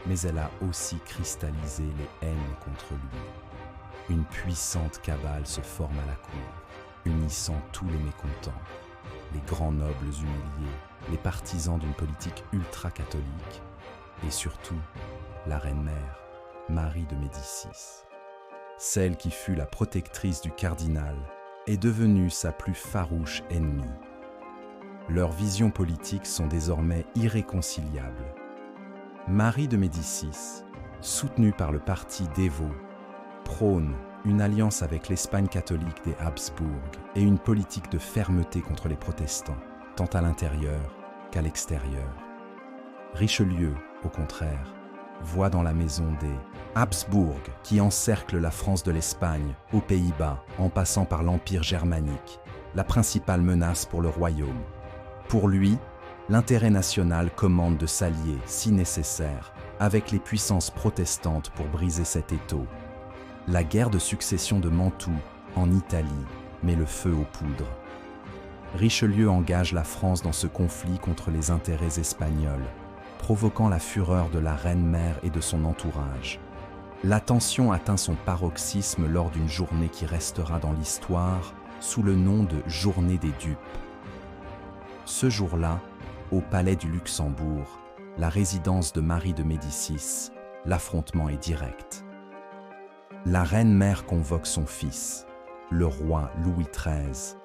mais elle a aussi cristallisé les haines contre lui. Une puissante cabale se forme à la cour, unissant tous les mécontents, les grands nobles humiliés, les partisans d'une politique ultra-catholique, et surtout la reine-mère, Marie de Médicis. Celle qui fut la protectrice du cardinal est devenue sa plus farouche ennemie. Leurs visions politiques sont désormais irréconciliables. Marie de Médicis, soutenue par le parti dévot, prône une alliance avec l'Espagne catholique des Habsbourg et une politique de fermeté contre les protestants, tant à l'intérieur qu'à l'extérieur. Richelieu, au contraire, voit dans la maison des Habsbourg, qui encerclent la France de l'Espagne, aux Pays-Bas, en passant par l'Empire germanique, la principale menace pour le royaume. Pour lui, l'intérêt national commande de s'allier, si nécessaire, avec les puissances protestantes pour briser cet étau. La guerre de succession de Mantoue, en Italie, met le feu aux poudres. Richelieu engage la France dans ce conflit contre les intérêts espagnols, provoquant la fureur de la reine-mère et de son entourage. La tension atteint son paroxysme lors d'une journée qui restera dans l'histoire sous le nom de Journée des dupes. Ce jour-là, au palais du Luxembourg, la résidence de Marie de Médicis, l'affrontement est direct. La reine-mère convoque son fils, le roi Louis XIII,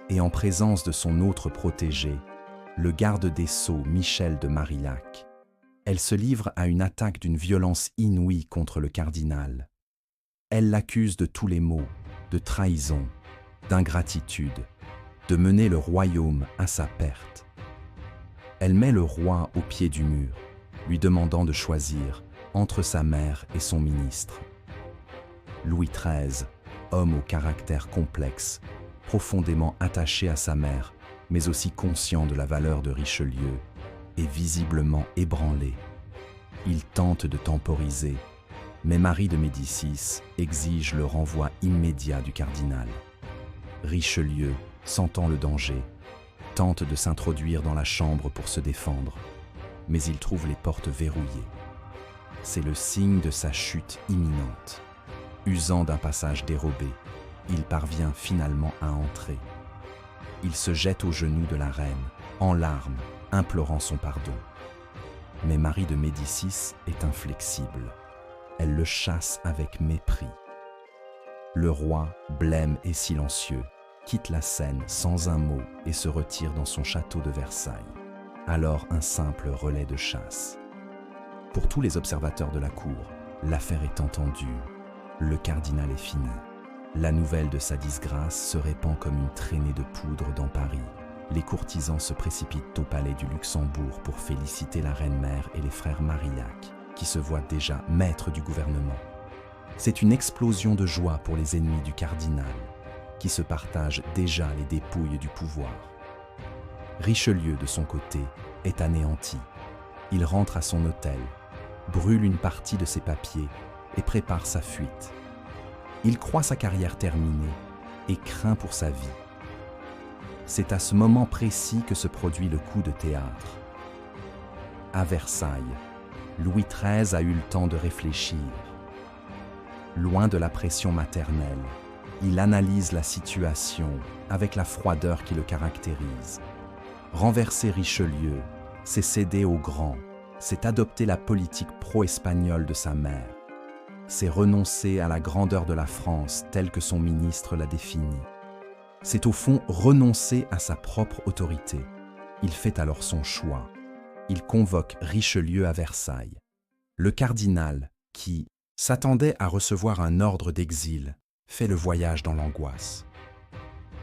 et en présence de son autre protégé, le garde des Sceaux Michel de Marillac, elle se livre à une attaque d'une violence inouïe contre le cardinal. Elle l'accuse de tous les maux, de trahison, d'ingratitude, de mener le royaume à sa perte. Elle met le roi au pied du mur, lui demandant de choisir entre sa mère et son ministre. Louis XIII, homme au caractère complexe, profondément attaché à sa mère, mais aussi conscient de la valeur de Richelieu, est visiblement ébranlé. Il tente de temporiser, mais Marie de Médicis exige le renvoi immédiat du cardinal. Richelieu, sentant le danger, tente de s'introduire dans la chambre pour se défendre, mais il trouve les portes verrouillées. C'est le signe de sa chute imminente. Usant d'un passage dérobé, il parvient finalement à entrer. Il se jette aux genoux de la reine, en larmes, implorant son pardon. Mais Marie de Médicis est inflexible. Elle le chasse avec mépris. Le roi, blême et silencieux, quitte la scène sans un mot et se retire dans son château de Versailles. Alors un simple relais de chasse. Pour tous les observateurs de la cour, l'affaire est entendue. Le cardinal est fini. La nouvelle de sa disgrâce se répand comme une traînée de poudre dans Paris. Les courtisans se précipitent au palais du Luxembourg pour féliciter la reine-mère et les frères Marillac, qui se voient déjà maîtres du gouvernement. C'est une explosion de joie pour les ennemis du cardinal, qui se partagent déjà les dépouilles du pouvoir. Richelieu, de son côté, est anéanti. Il rentre à son hôtel, brûle une partie de ses papiers et prépare sa fuite. Il croit sa carrière terminée et craint pour sa vie. C'est à ce moment précis que se produit le coup de théâtre. À Versailles, Louis XIII a eu le temps de réfléchir. Loin de la pression maternelle, il analyse la situation avec la froideur qui le caractérise. Renverser Richelieu, c'est céder aux grands, c'est adopter la politique pro-espagnole de sa mère. C'est renoncer à la grandeur de la France telle que son ministre l'a définie. C'est au fond renoncer à sa propre autorité. Il fait alors son choix. il convoque Richelieu à Versailles. Le cardinal, qui s'attendait à recevoir un ordre d'exil, fait le voyage dans l'angoisse.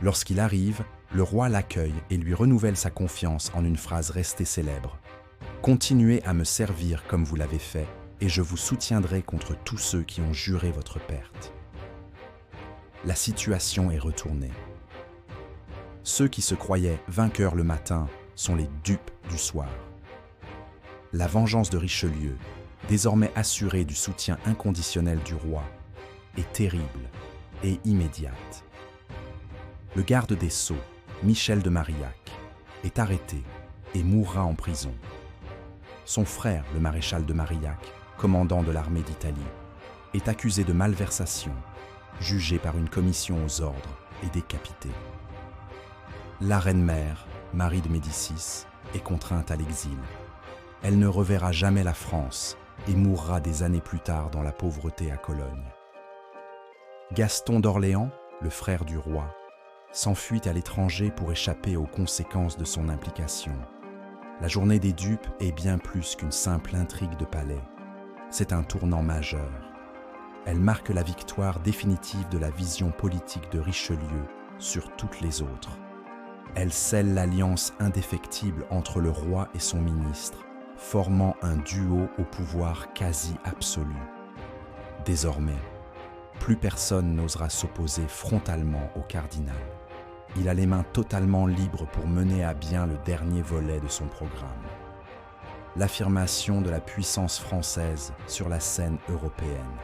Lorsqu'il arrive, le roi l'accueille et lui renouvelle sa confiance en une phrase restée célèbre. « Continuez à me servir comme vous l'avez fait, et je vous soutiendrai contre tous ceux qui ont juré votre perte. » La situation est retournée. Ceux qui se croyaient vainqueurs le matin sont les dupes du soir. La vengeance de Richelieu, désormais assurée du soutien inconditionnel du roi, est terrible et immédiate. Le garde des Sceaux, Michel de Marillac, est arrêté et mourra en prison. Son frère, le maréchal de Marillac, commandant de l'armée d'Italie, est accusé de malversation, jugé par une commission aux ordres et décapité. La reine-mère, Marie de Médicis, est contrainte à l'exil. Elle ne reverra jamais la France et mourra des années plus tard dans la pauvreté à Cologne. Gaston d'Orléans, le frère du roi, s'enfuit à l'étranger pour échapper aux conséquences de son implication. La journée des dupes est bien plus qu'une simple intrigue de palais. C'est un tournant majeur. Elle marque la victoire définitive de la vision politique de Richelieu sur toutes les autres. Elle scelle l'alliance indéfectible entre le roi et son ministre, formant un duo au pouvoir quasi absolu. Désormais, plus personne n'osera s'opposer frontalement au cardinal. Il a les mains totalement libres pour mener à bien le dernier volet de son programme. L'affirmation de la puissance française sur la scène européenne.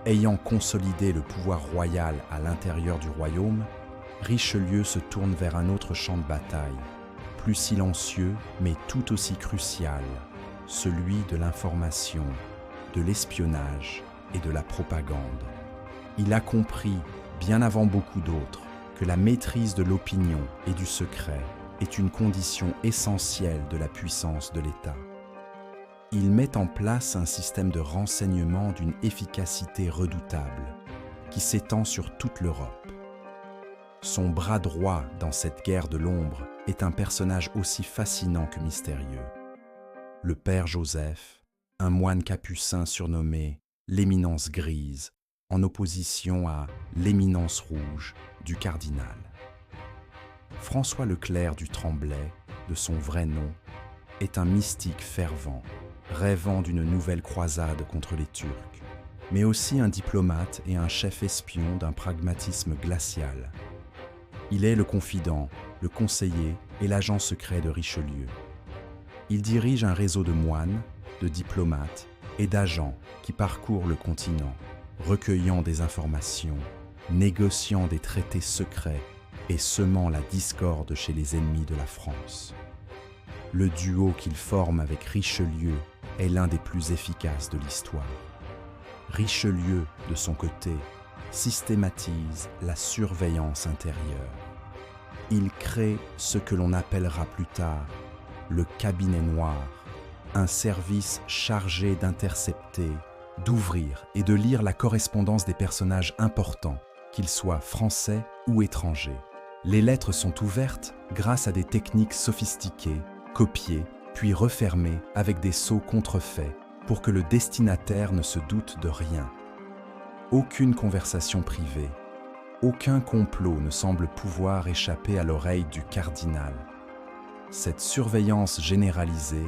Ayant consolidé le pouvoir royal à l'intérieur du royaume, Richelieu se tourne vers un autre champ de bataille, plus silencieux mais tout aussi crucial, celui de l'information, de l'espionnage et de la propagande. Il a compris, bien avant beaucoup d'autres, que la maîtrise de l'opinion et du secret est une condition essentielle de la puissance de l'État. Il met en place un système de renseignement d'une efficacité redoutable, qui s'étend sur toute l'Europe. Son bras droit dans cette guerre de l'ombre est un personnage aussi fascinant que mystérieux. Le père Joseph, un moine capucin surnommé l'Éminence grise, en opposition à l'Éminence rouge du cardinal. François Leclerc du Tremblay, de son vrai nom, est un mystique fervent, rêvant d'une nouvelle croisade contre les Turcs, mais aussi un diplomate et un chef espion d'un pragmatisme glacial. Il est le confident, le conseiller et l'agent secret de Richelieu. Il dirige un réseau de moines, de diplomates et d'agents qui parcourent le continent, recueillant des informations, négociant des traités secrets et semant la discorde chez les ennemis de la France. Le duo qu'il forme avec Richelieu est l'un des plus efficaces de l'histoire. Richelieu, de son côté, systématise la surveillance intérieure. Il crée ce que l'on appellera plus tard le cabinet noir, un service chargé d'intercepter, d'ouvrir et de lire la correspondance des personnages importants, qu'ils soient français ou étrangers. Les lettres sont ouvertes grâce à des techniques sophistiquées, copiées, puis refermées avec des sceaux contrefaits pour que le destinataire ne se doute de rien. Aucune conversation privée, aucun complot ne semble pouvoir échapper à l'oreille du cardinal. Cette surveillance généralisée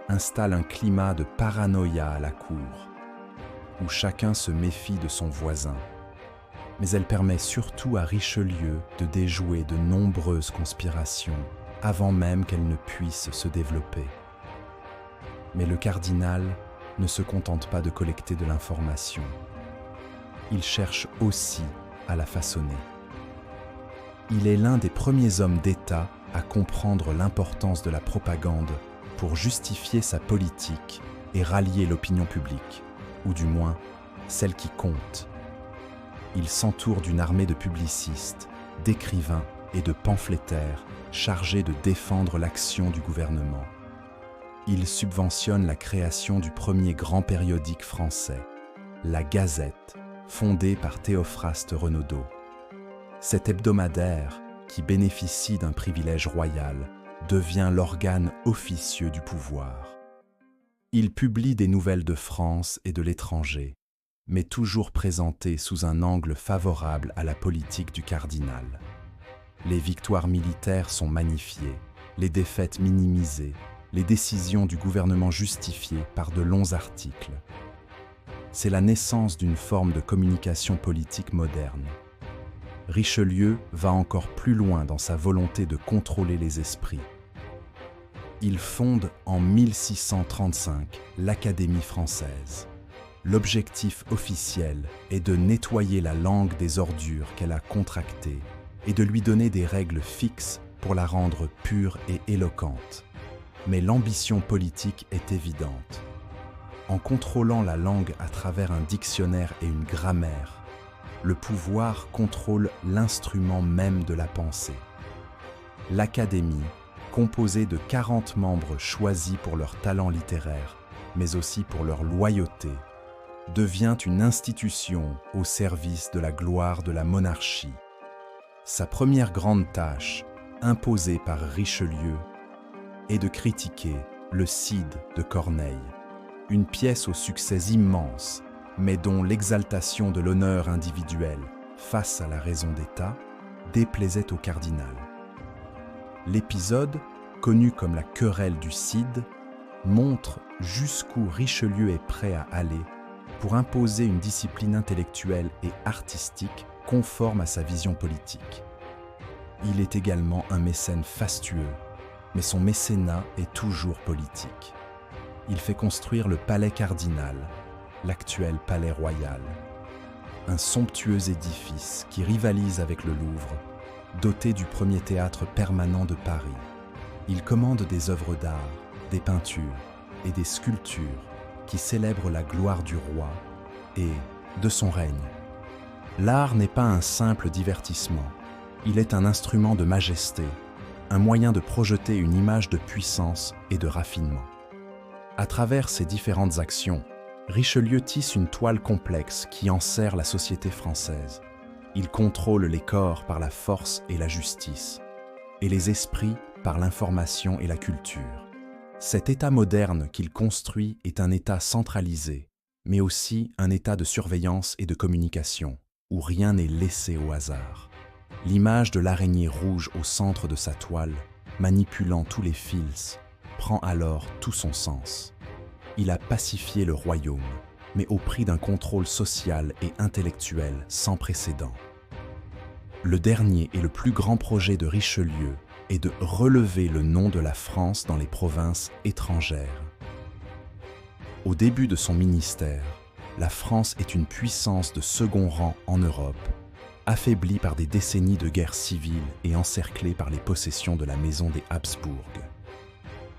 installe un climat de paranoïa à la cour, où chacun se méfie de son voisin. Mais elle permet surtout à Richelieu de déjouer de nombreuses conspirations avant même qu'elles ne puissent se développer. Mais le cardinal ne se contente pas de collecter de l'information. Il cherche aussi à la façonner. Il est l'un des premiers hommes d'État à comprendre l'importance de la propagande pour justifier sa politique et rallier l'opinion publique, ou du moins celle qui compte. Il s'entoure d'une armée de publicistes, d'écrivains et de pamphlétaires chargés de défendre l'action du gouvernement. Il subventionne la création du premier grand périodique français, la Gazette, fondée par Théophraste Renaudot. Cet hebdomadaire, qui bénéficie d'un privilège royal, devient l'organe officieux du pouvoir. Il publie des nouvelles de France et de l'étranger, mais toujours présentées sous un angle favorable à la politique du cardinal. Les victoires militaires sont magnifiées, les défaites minimisées, les décisions du gouvernement justifiées par de longs articles. C'est la naissance d'une forme de communication politique moderne. Richelieu va encore plus loin dans sa volonté de contrôler les esprits. Il fonde en 1635 l'Académie française. L'objectif officiel est de nettoyer la langue des ordures qu'elle a contractées et de lui donner des règles fixes pour la rendre pure et éloquente. Mais l'ambition politique est évidente. En contrôlant la langue à travers un dictionnaire et une grammaire, le pouvoir contrôle l'instrument même de la pensée. L'Académie, composée de 40 membres choisis pour leur talent littéraire, mais aussi pour leur loyauté, devient une institution au service de la gloire de la monarchie. Sa première grande tâche, imposée par Richelieu, est de critiquer le Cid de Corneille, une pièce au succès immense, mais dont l'exaltation de l'honneur individuel face à la raison d'État déplaisait au cardinal. L'épisode, connu comme la querelle du Cid, montre jusqu'où Richelieu est prêt à aller pour imposer une discipline intellectuelle et artistique conforme à sa vision politique. Il est également un mécène fastueux, mais son mécénat est toujours politique. Il fait construire le palais cardinal, l'actuel palais royal, un somptueux édifice qui rivalise avec le Louvre, doté du premier théâtre permanent de Paris. Il commande des œuvres d'art, des peintures et des sculptures qui célèbrent la gloire du roi et de son règne. L'art n'est pas un simple divertissement, il est un instrument de majesté, un moyen de projeter une image de puissance et de raffinement. À travers ces différentes actions, Richelieu tisse une toile complexe qui enserre la société française. Il contrôle les corps par la force et la justice, et les esprits par l'information et la culture. Cet État moderne qu'il construit est un État centralisé, mais aussi un État de surveillance et de communication, où rien n'est laissé au hasard. L'image de l'araignée rouge au centre de sa toile, manipulant tous les fils, prend alors tout son sens. Il a pacifié le royaume, mais au prix d'un contrôle social et intellectuel sans précédent. Le dernier et le plus grand projet de Richelieu est de relever le nom de la France dans les provinces étrangères. Au début de son ministère, la France est une puissance de second rang en Europe, affaiblie par des décennies de guerre civile et encerclée par les possessions de la maison des Habsbourg.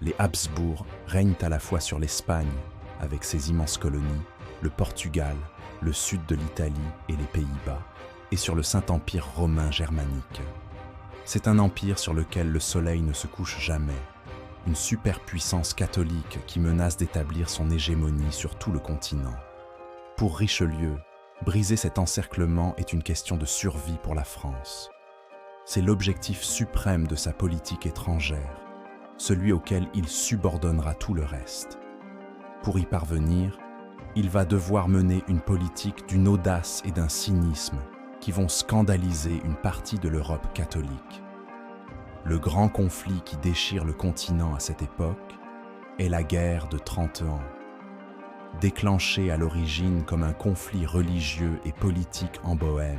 Les Habsbourg règnent à la fois sur l'Espagne, avec ses immenses colonies, le Portugal, le sud de l'Italie et les Pays-Bas, et sur le Saint-Empire romain germanique. C'est un empire sur lequel le soleil ne se couche jamais, une superpuissance catholique qui menace d'établir son hégémonie sur tout le continent. Pour Richelieu, briser cet encerclement est une question de survie pour la France. C'est l'objectif suprême de sa politique étrangère, celui auquel il subordonnera tout le reste. Pour y parvenir, il va devoir mener une politique d'une audace et d'un cynisme qui vont scandaliser une partie de l'Europe catholique. Le grand conflit qui déchire le continent à cette époque est la guerre de 30 ans. Déclenchée à l'origine comme un conflit religieux et politique en Bohême,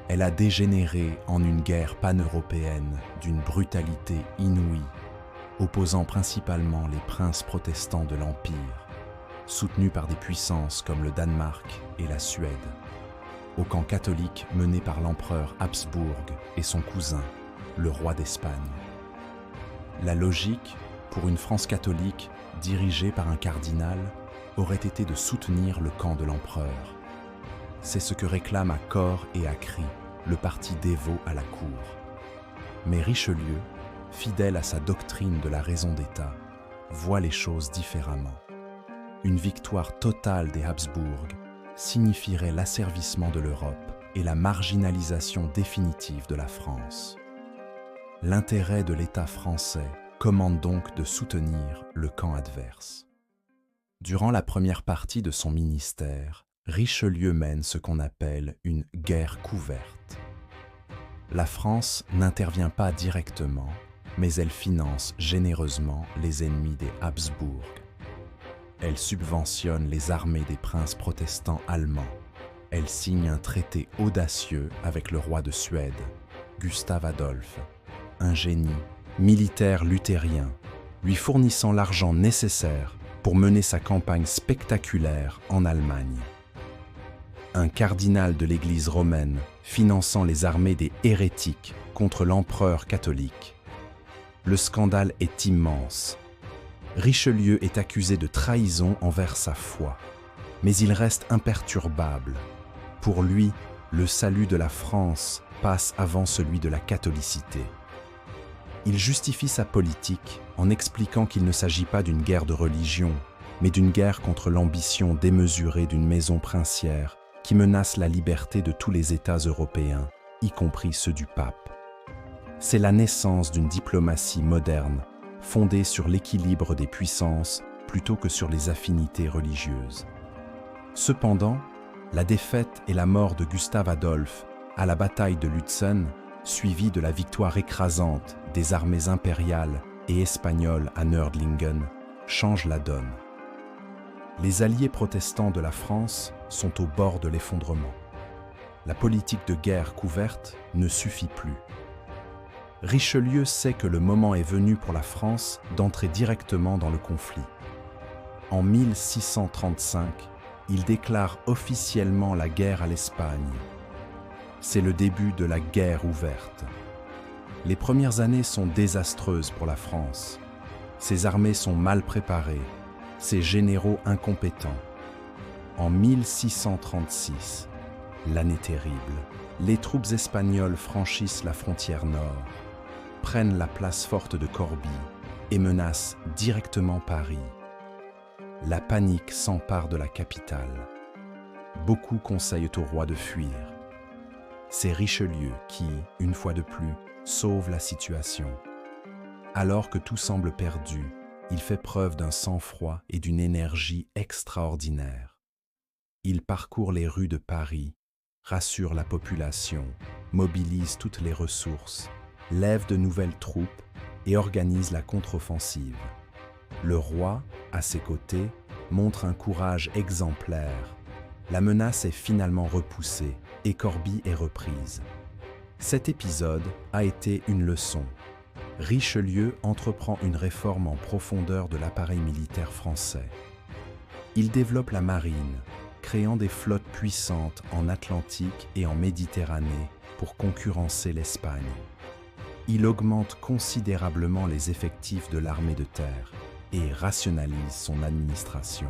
elle a dégénéré en une guerre pan-européenne d'une brutalité inouïe, opposant principalement les princes protestants de l'Empire, soutenus par des puissances comme le Danemark et la Suède, au camp catholique mené par l'empereur Habsbourg et son cousin, le roi d'Espagne. La logique, pour une France catholique dirigée par un cardinal, aurait été de soutenir le camp de l'empereur. C'est ce que réclame à corps et à cri le parti dévot à la cour. Mais Richelieu, fidèle à sa doctrine de la raison d'État, voit les choses différemment. Une victoire totale des Habsbourg signifierait l'asservissement de l'Europe et la marginalisation définitive de la France. L'intérêt de l'État français commande donc de soutenir le camp adverse. Durant la première partie de son ministère, Richelieu mène ce qu'on appelle une guerre couverte. La France n'intervient pas directement, mais elle finance généreusement les ennemis des Habsbourg. Elle subventionne les armées des princes protestants allemands. Elle signe un traité audacieux avec le roi de Suède, Gustave Adolphe, un génie militaire luthérien, lui fournissant l'argent nécessaire pour mener sa campagne spectaculaire en Allemagne. Un cardinal de l'Église romaine finançant les armées des hérétiques contre l'empereur catholique. Le scandale est immense. Richelieu est accusé de trahison envers sa foi, mais il reste imperturbable. Pour lui, le salut de la France passe avant celui de la catholicité. Il justifie sa politique en expliquant qu'il ne s'agit pas d'une guerre de religion, mais d'une guerre contre l'ambition démesurée d'une maison princière qui menace la liberté de tous les États européens, y compris ceux du pape. C'est la naissance d'une diplomatie moderne, fondée sur l'équilibre des puissances plutôt que sur les affinités religieuses. Cependant, la défaite et la mort de Gustave Adolphe à la bataille de Lutzen, suivie de la victoire écrasante des armées impériales et espagnoles à Nördlingen, changent la donne. Les alliés protestants de la France sont au bord de l'effondrement. La politique de guerre couverte ne suffit plus. Richelieu sait que le moment est venu pour la France d'entrer directement dans le conflit. En 1635, il déclare officiellement la guerre à l'Espagne. C'est le début de la guerre ouverte. Les premières années sont désastreuses pour la France. Ses armées sont mal préparées, ses généraux incompétents. En 1636, l'année terrible, les troupes espagnoles franchissent la frontière nord, prennent la place forte de Corbie et menacent directement Paris. La panique s'empare de la capitale. Beaucoup conseillent au roi de fuir. C'est Richelieu qui, une fois de plus, sauve la situation. Alors que tout semble perdu, il fait preuve d'un sang-froid et d'une énergie extraordinaire. Il parcourt les rues de Paris, rassure la population, mobilise toutes les ressources, lève de nouvelles troupes et organise la contre-offensive. Le roi, à ses côtés, montre un courage exemplaire. La menace est finalement repoussée et Corbie est reprise. Cet épisode a été une leçon. Richelieu entreprend une réforme en profondeur de l'appareil militaire français. Il développe la marine, créant des flottes puissantes en Atlantique et en Méditerranée pour concurrencer l'Espagne. Il augmente considérablement les effectifs de l'armée de terre et rationalise son administration.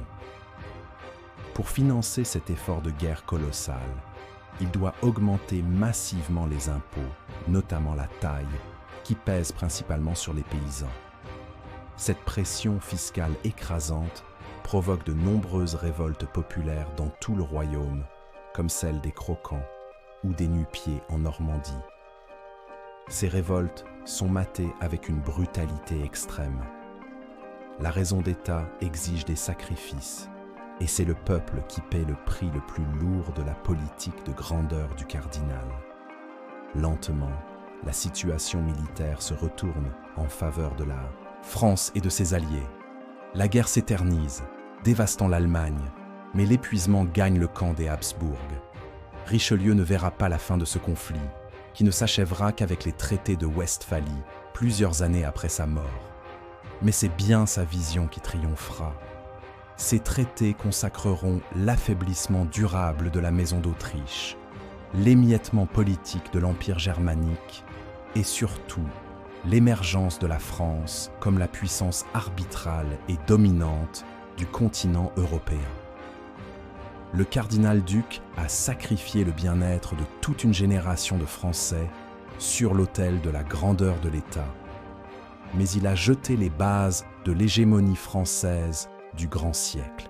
Pour financer cet effort de guerre colossal, il doit augmenter massivement les impôts, notamment la taille, qui pèse principalement sur les paysans. Cette pression fiscale écrasante provoque de nombreuses révoltes populaires dans tout le royaume, comme celle des Croquants ou des Nu-Pieds en Normandie. Ces révoltes sont matées avec une brutalité extrême. La raison d'État exige des sacrifices, et c'est le peuple qui paie le prix le plus lourd de la politique de grandeur du cardinal. Lentement, la situation militaire se retourne en faveur de la France et de ses alliés. La guerre s'éternise, dévastant l'Allemagne, mais l'épuisement gagne le camp des Habsbourg. Richelieu ne verra pas la fin de ce conflit, qui ne s'achèvera qu'avec les traités de Westphalie, plusieurs années après sa mort. Mais c'est bien sa vision qui triomphera. Ces traités consacreront l'affaiblissement durable de la maison d'Autriche, l'émiettement politique de l'Empire germanique et surtout l'émergence de la France comme la puissance arbitrale et dominante du continent européen. Le cardinal-duc a sacrifié le bien-être de toute une génération de Français sur l'autel de la grandeur de l'État, mais il a jeté les bases de l'hégémonie française du grand siècle.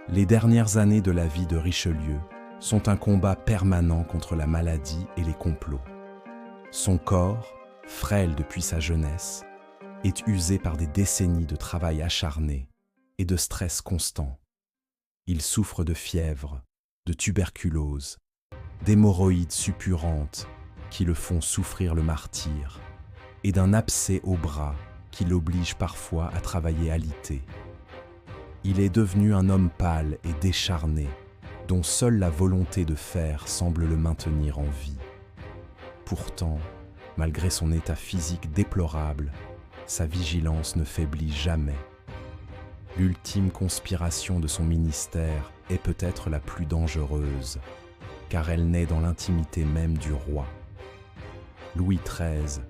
Les dernières années de la vie de Richelieu sont un combat permanent contre la maladie et les complots. Son corps, frêle depuis sa jeunesse, est usé par des décennies de travail acharné et de stress constant. Il souffre de fièvre, de tuberculose, d'hémorroïdes suppurantes qui le font souffrir le martyre, et d'un abcès au bras qui l'oblige parfois à travailler alité. Il est devenu un homme pâle et décharné, dont seule la volonté de faire semble le maintenir en vie. Pourtant, malgré son état physique déplorable, sa vigilance ne faiblit jamais. L'ultime conspiration de son ministère est peut-être la plus dangereuse, car elle naît dans l'intimité même du roi. Louis XIII,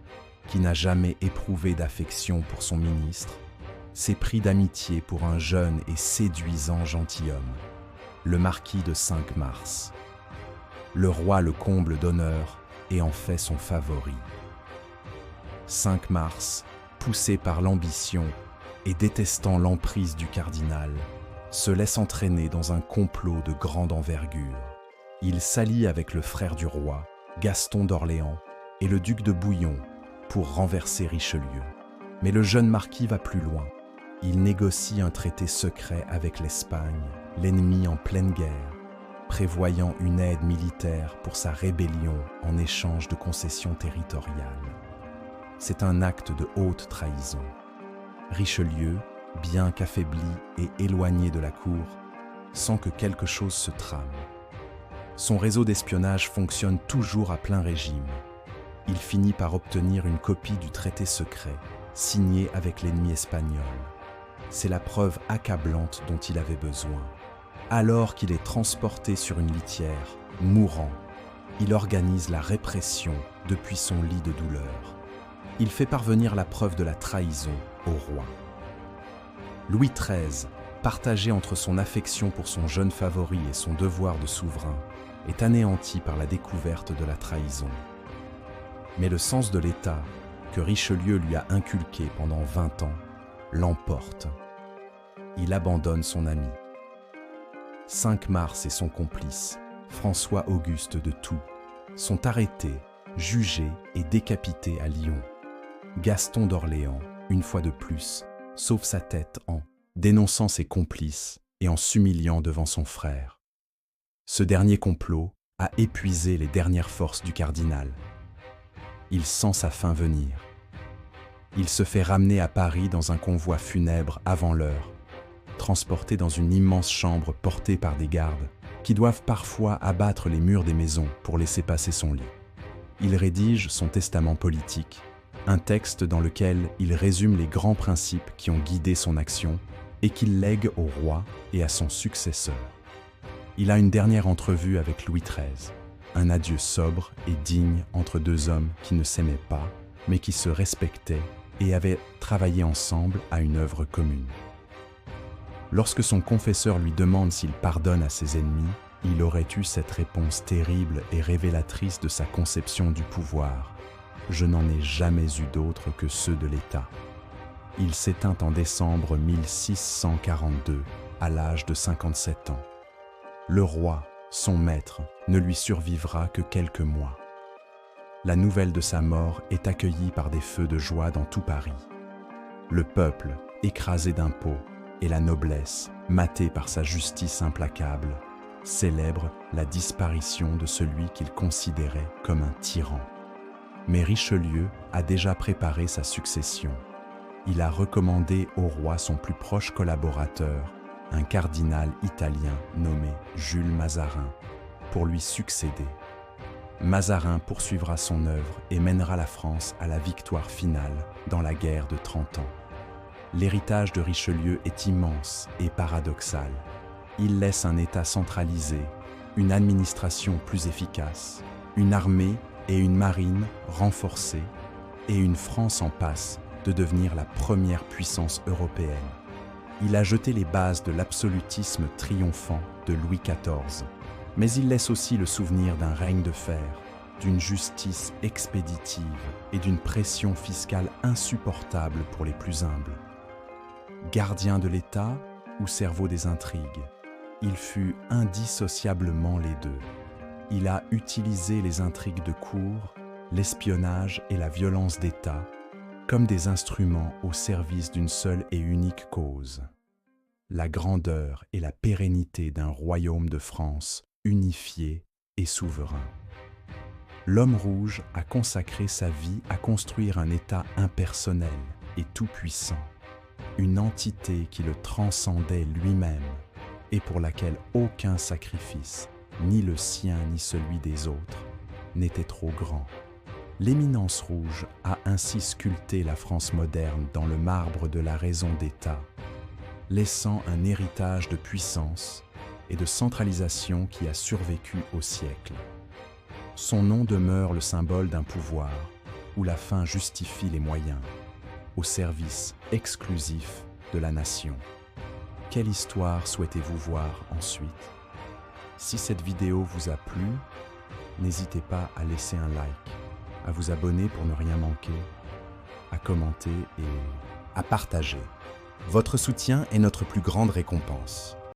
qui n'a jamais éprouvé d'affection pour son ministre, s'est pris d'amitié pour un jeune et séduisant gentilhomme, le marquis de Cinq-Mars. Le roi le comble d'honneur et en fait son favori. Cinq-Mars, poussé par l'ambition et détestant l'emprise du cardinal, se laisse entraîner dans un complot de grande envergure. Il s'allie avec le frère du roi, Gaston d'Orléans, et le duc de Bouillon pour renverser Richelieu. Mais le jeune marquis va plus loin. Il négocie un traité secret avec l'Espagne, l'ennemi en pleine guerre, prévoyant une aide militaire pour sa rébellion en échange de concessions territoriales. C'est un acte de haute trahison. Richelieu, bien qu'affaibli et éloigné de la cour, sent que quelque chose se trame. Son réseau d'espionnage fonctionne toujours à plein régime. Il finit par obtenir une copie du traité secret, signé avec l'ennemi espagnol. C'est la preuve accablante dont il avait besoin. Alors qu'il est transporté sur une litière, mourant, il organise la répression depuis son lit de douleur. Il fait parvenir la preuve de la trahison au roi. Louis XIII, partagé entre son affection pour son jeune favori et son devoir de souverain, est anéanti par la découverte de la trahison. Mais le sens de l'État, que Richelieu lui a inculqué pendant 20 ans, l'emporte. Il abandonne son ami. Cinq-Mars et son complice, François-Auguste de Thou, sont arrêtés, jugés et décapités à Lyon. Gaston d'Orléans, une fois de plus, sauve sa tête en dénonçant ses complices et en s'humiliant devant son frère. Ce dernier complot a épuisé les dernières forces du cardinal. Il sent sa fin venir. Il se fait ramener à Paris dans un convoi funèbre avant l'heure, transporté dans une immense chambre portée par des gardes qui doivent parfois abattre les murs des maisons pour laisser passer son lit. Il rédige son testament politique, un texte dans lequel il résume les grands principes qui ont guidé son action et qu'il lègue au roi et à son successeur. Il a une dernière entrevue avec Louis XIII, un adieu sobre et digne entre deux hommes qui ne s'aimaient pas, mais qui se respectaient et avaient travaillé ensemble à une œuvre commune. Lorsque son confesseur lui demande s'il pardonne à ses ennemis, il aurait eu cette réponse terrible et révélatrice de sa conception du pouvoir. « Je n'en ai jamais eu d'autre que ceux de l'État. » Il s'éteint en décembre 1642, à l'âge de 57 ans. Le roi, son maître, ne lui survivra que quelques mois. La nouvelle de sa mort est accueillie par des feux de joie dans tout Paris. Le peuple, écrasé d'impôts, et la noblesse, matée par sa justice implacable, célèbre la disparition de celui qu'il considérait comme un tyran. Mais Richelieu a déjà préparé sa succession. Il a recommandé au roi son plus proche collaborateur, un cardinal italien nommé Jules Mazarin, pour lui succéder. Mazarin poursuivra son œuvre et mènera la France à la victoire finale dans la guerre de 30 ans. L'héritage de Richelieu est immense et paradoxal. Il laisse un État centralisé, une administration plus efficace, une armée et une marine renforcées et une France en passe de devenir la première puissance européenne. Il a jeté les bases de l'absolutisme triomphant de Louis XIV, mais il laisse aussi le souvenir d'un règne de fer, d'une justice expéditive et d'une pression fiscale insupportable pour les plus humbles. Gardien de l'État ou cerveau des intrigues, il fut indissociablement les deux. Il a utilisé les intrigues de cour l'espionnage et la violence d'État comme des instruments au service d'une seule et unique cause, la grandeur et la pérennité d'un royaume de France unifié et souverain. L'homme rouge a consacré sa vie à construire un État impersonnel et tout-puissant, une entité qui le transcendait lui-même et pour laquelle aucun sacrifice, ni le sien ni celui des autres, n'était trop grand. L'éminence rouge a ainsi sculpté la France moderne dans le marbre de la raison d'État, laissant un héritage de puissance et de centralisation qui a survécu au siècle. Son nom demeure le symbole d'un pouvoir où la fin justifie les moyens, au service exclusif de la nation. Quelle histoire souhaitez-vous voir ensuite? Si cette vidéo vous a plu, n'hésitez pas à laisser un like, à vous abonner pour ne rien manquer, à commenter et à partager. Votre soutien est notre plus grande récompense.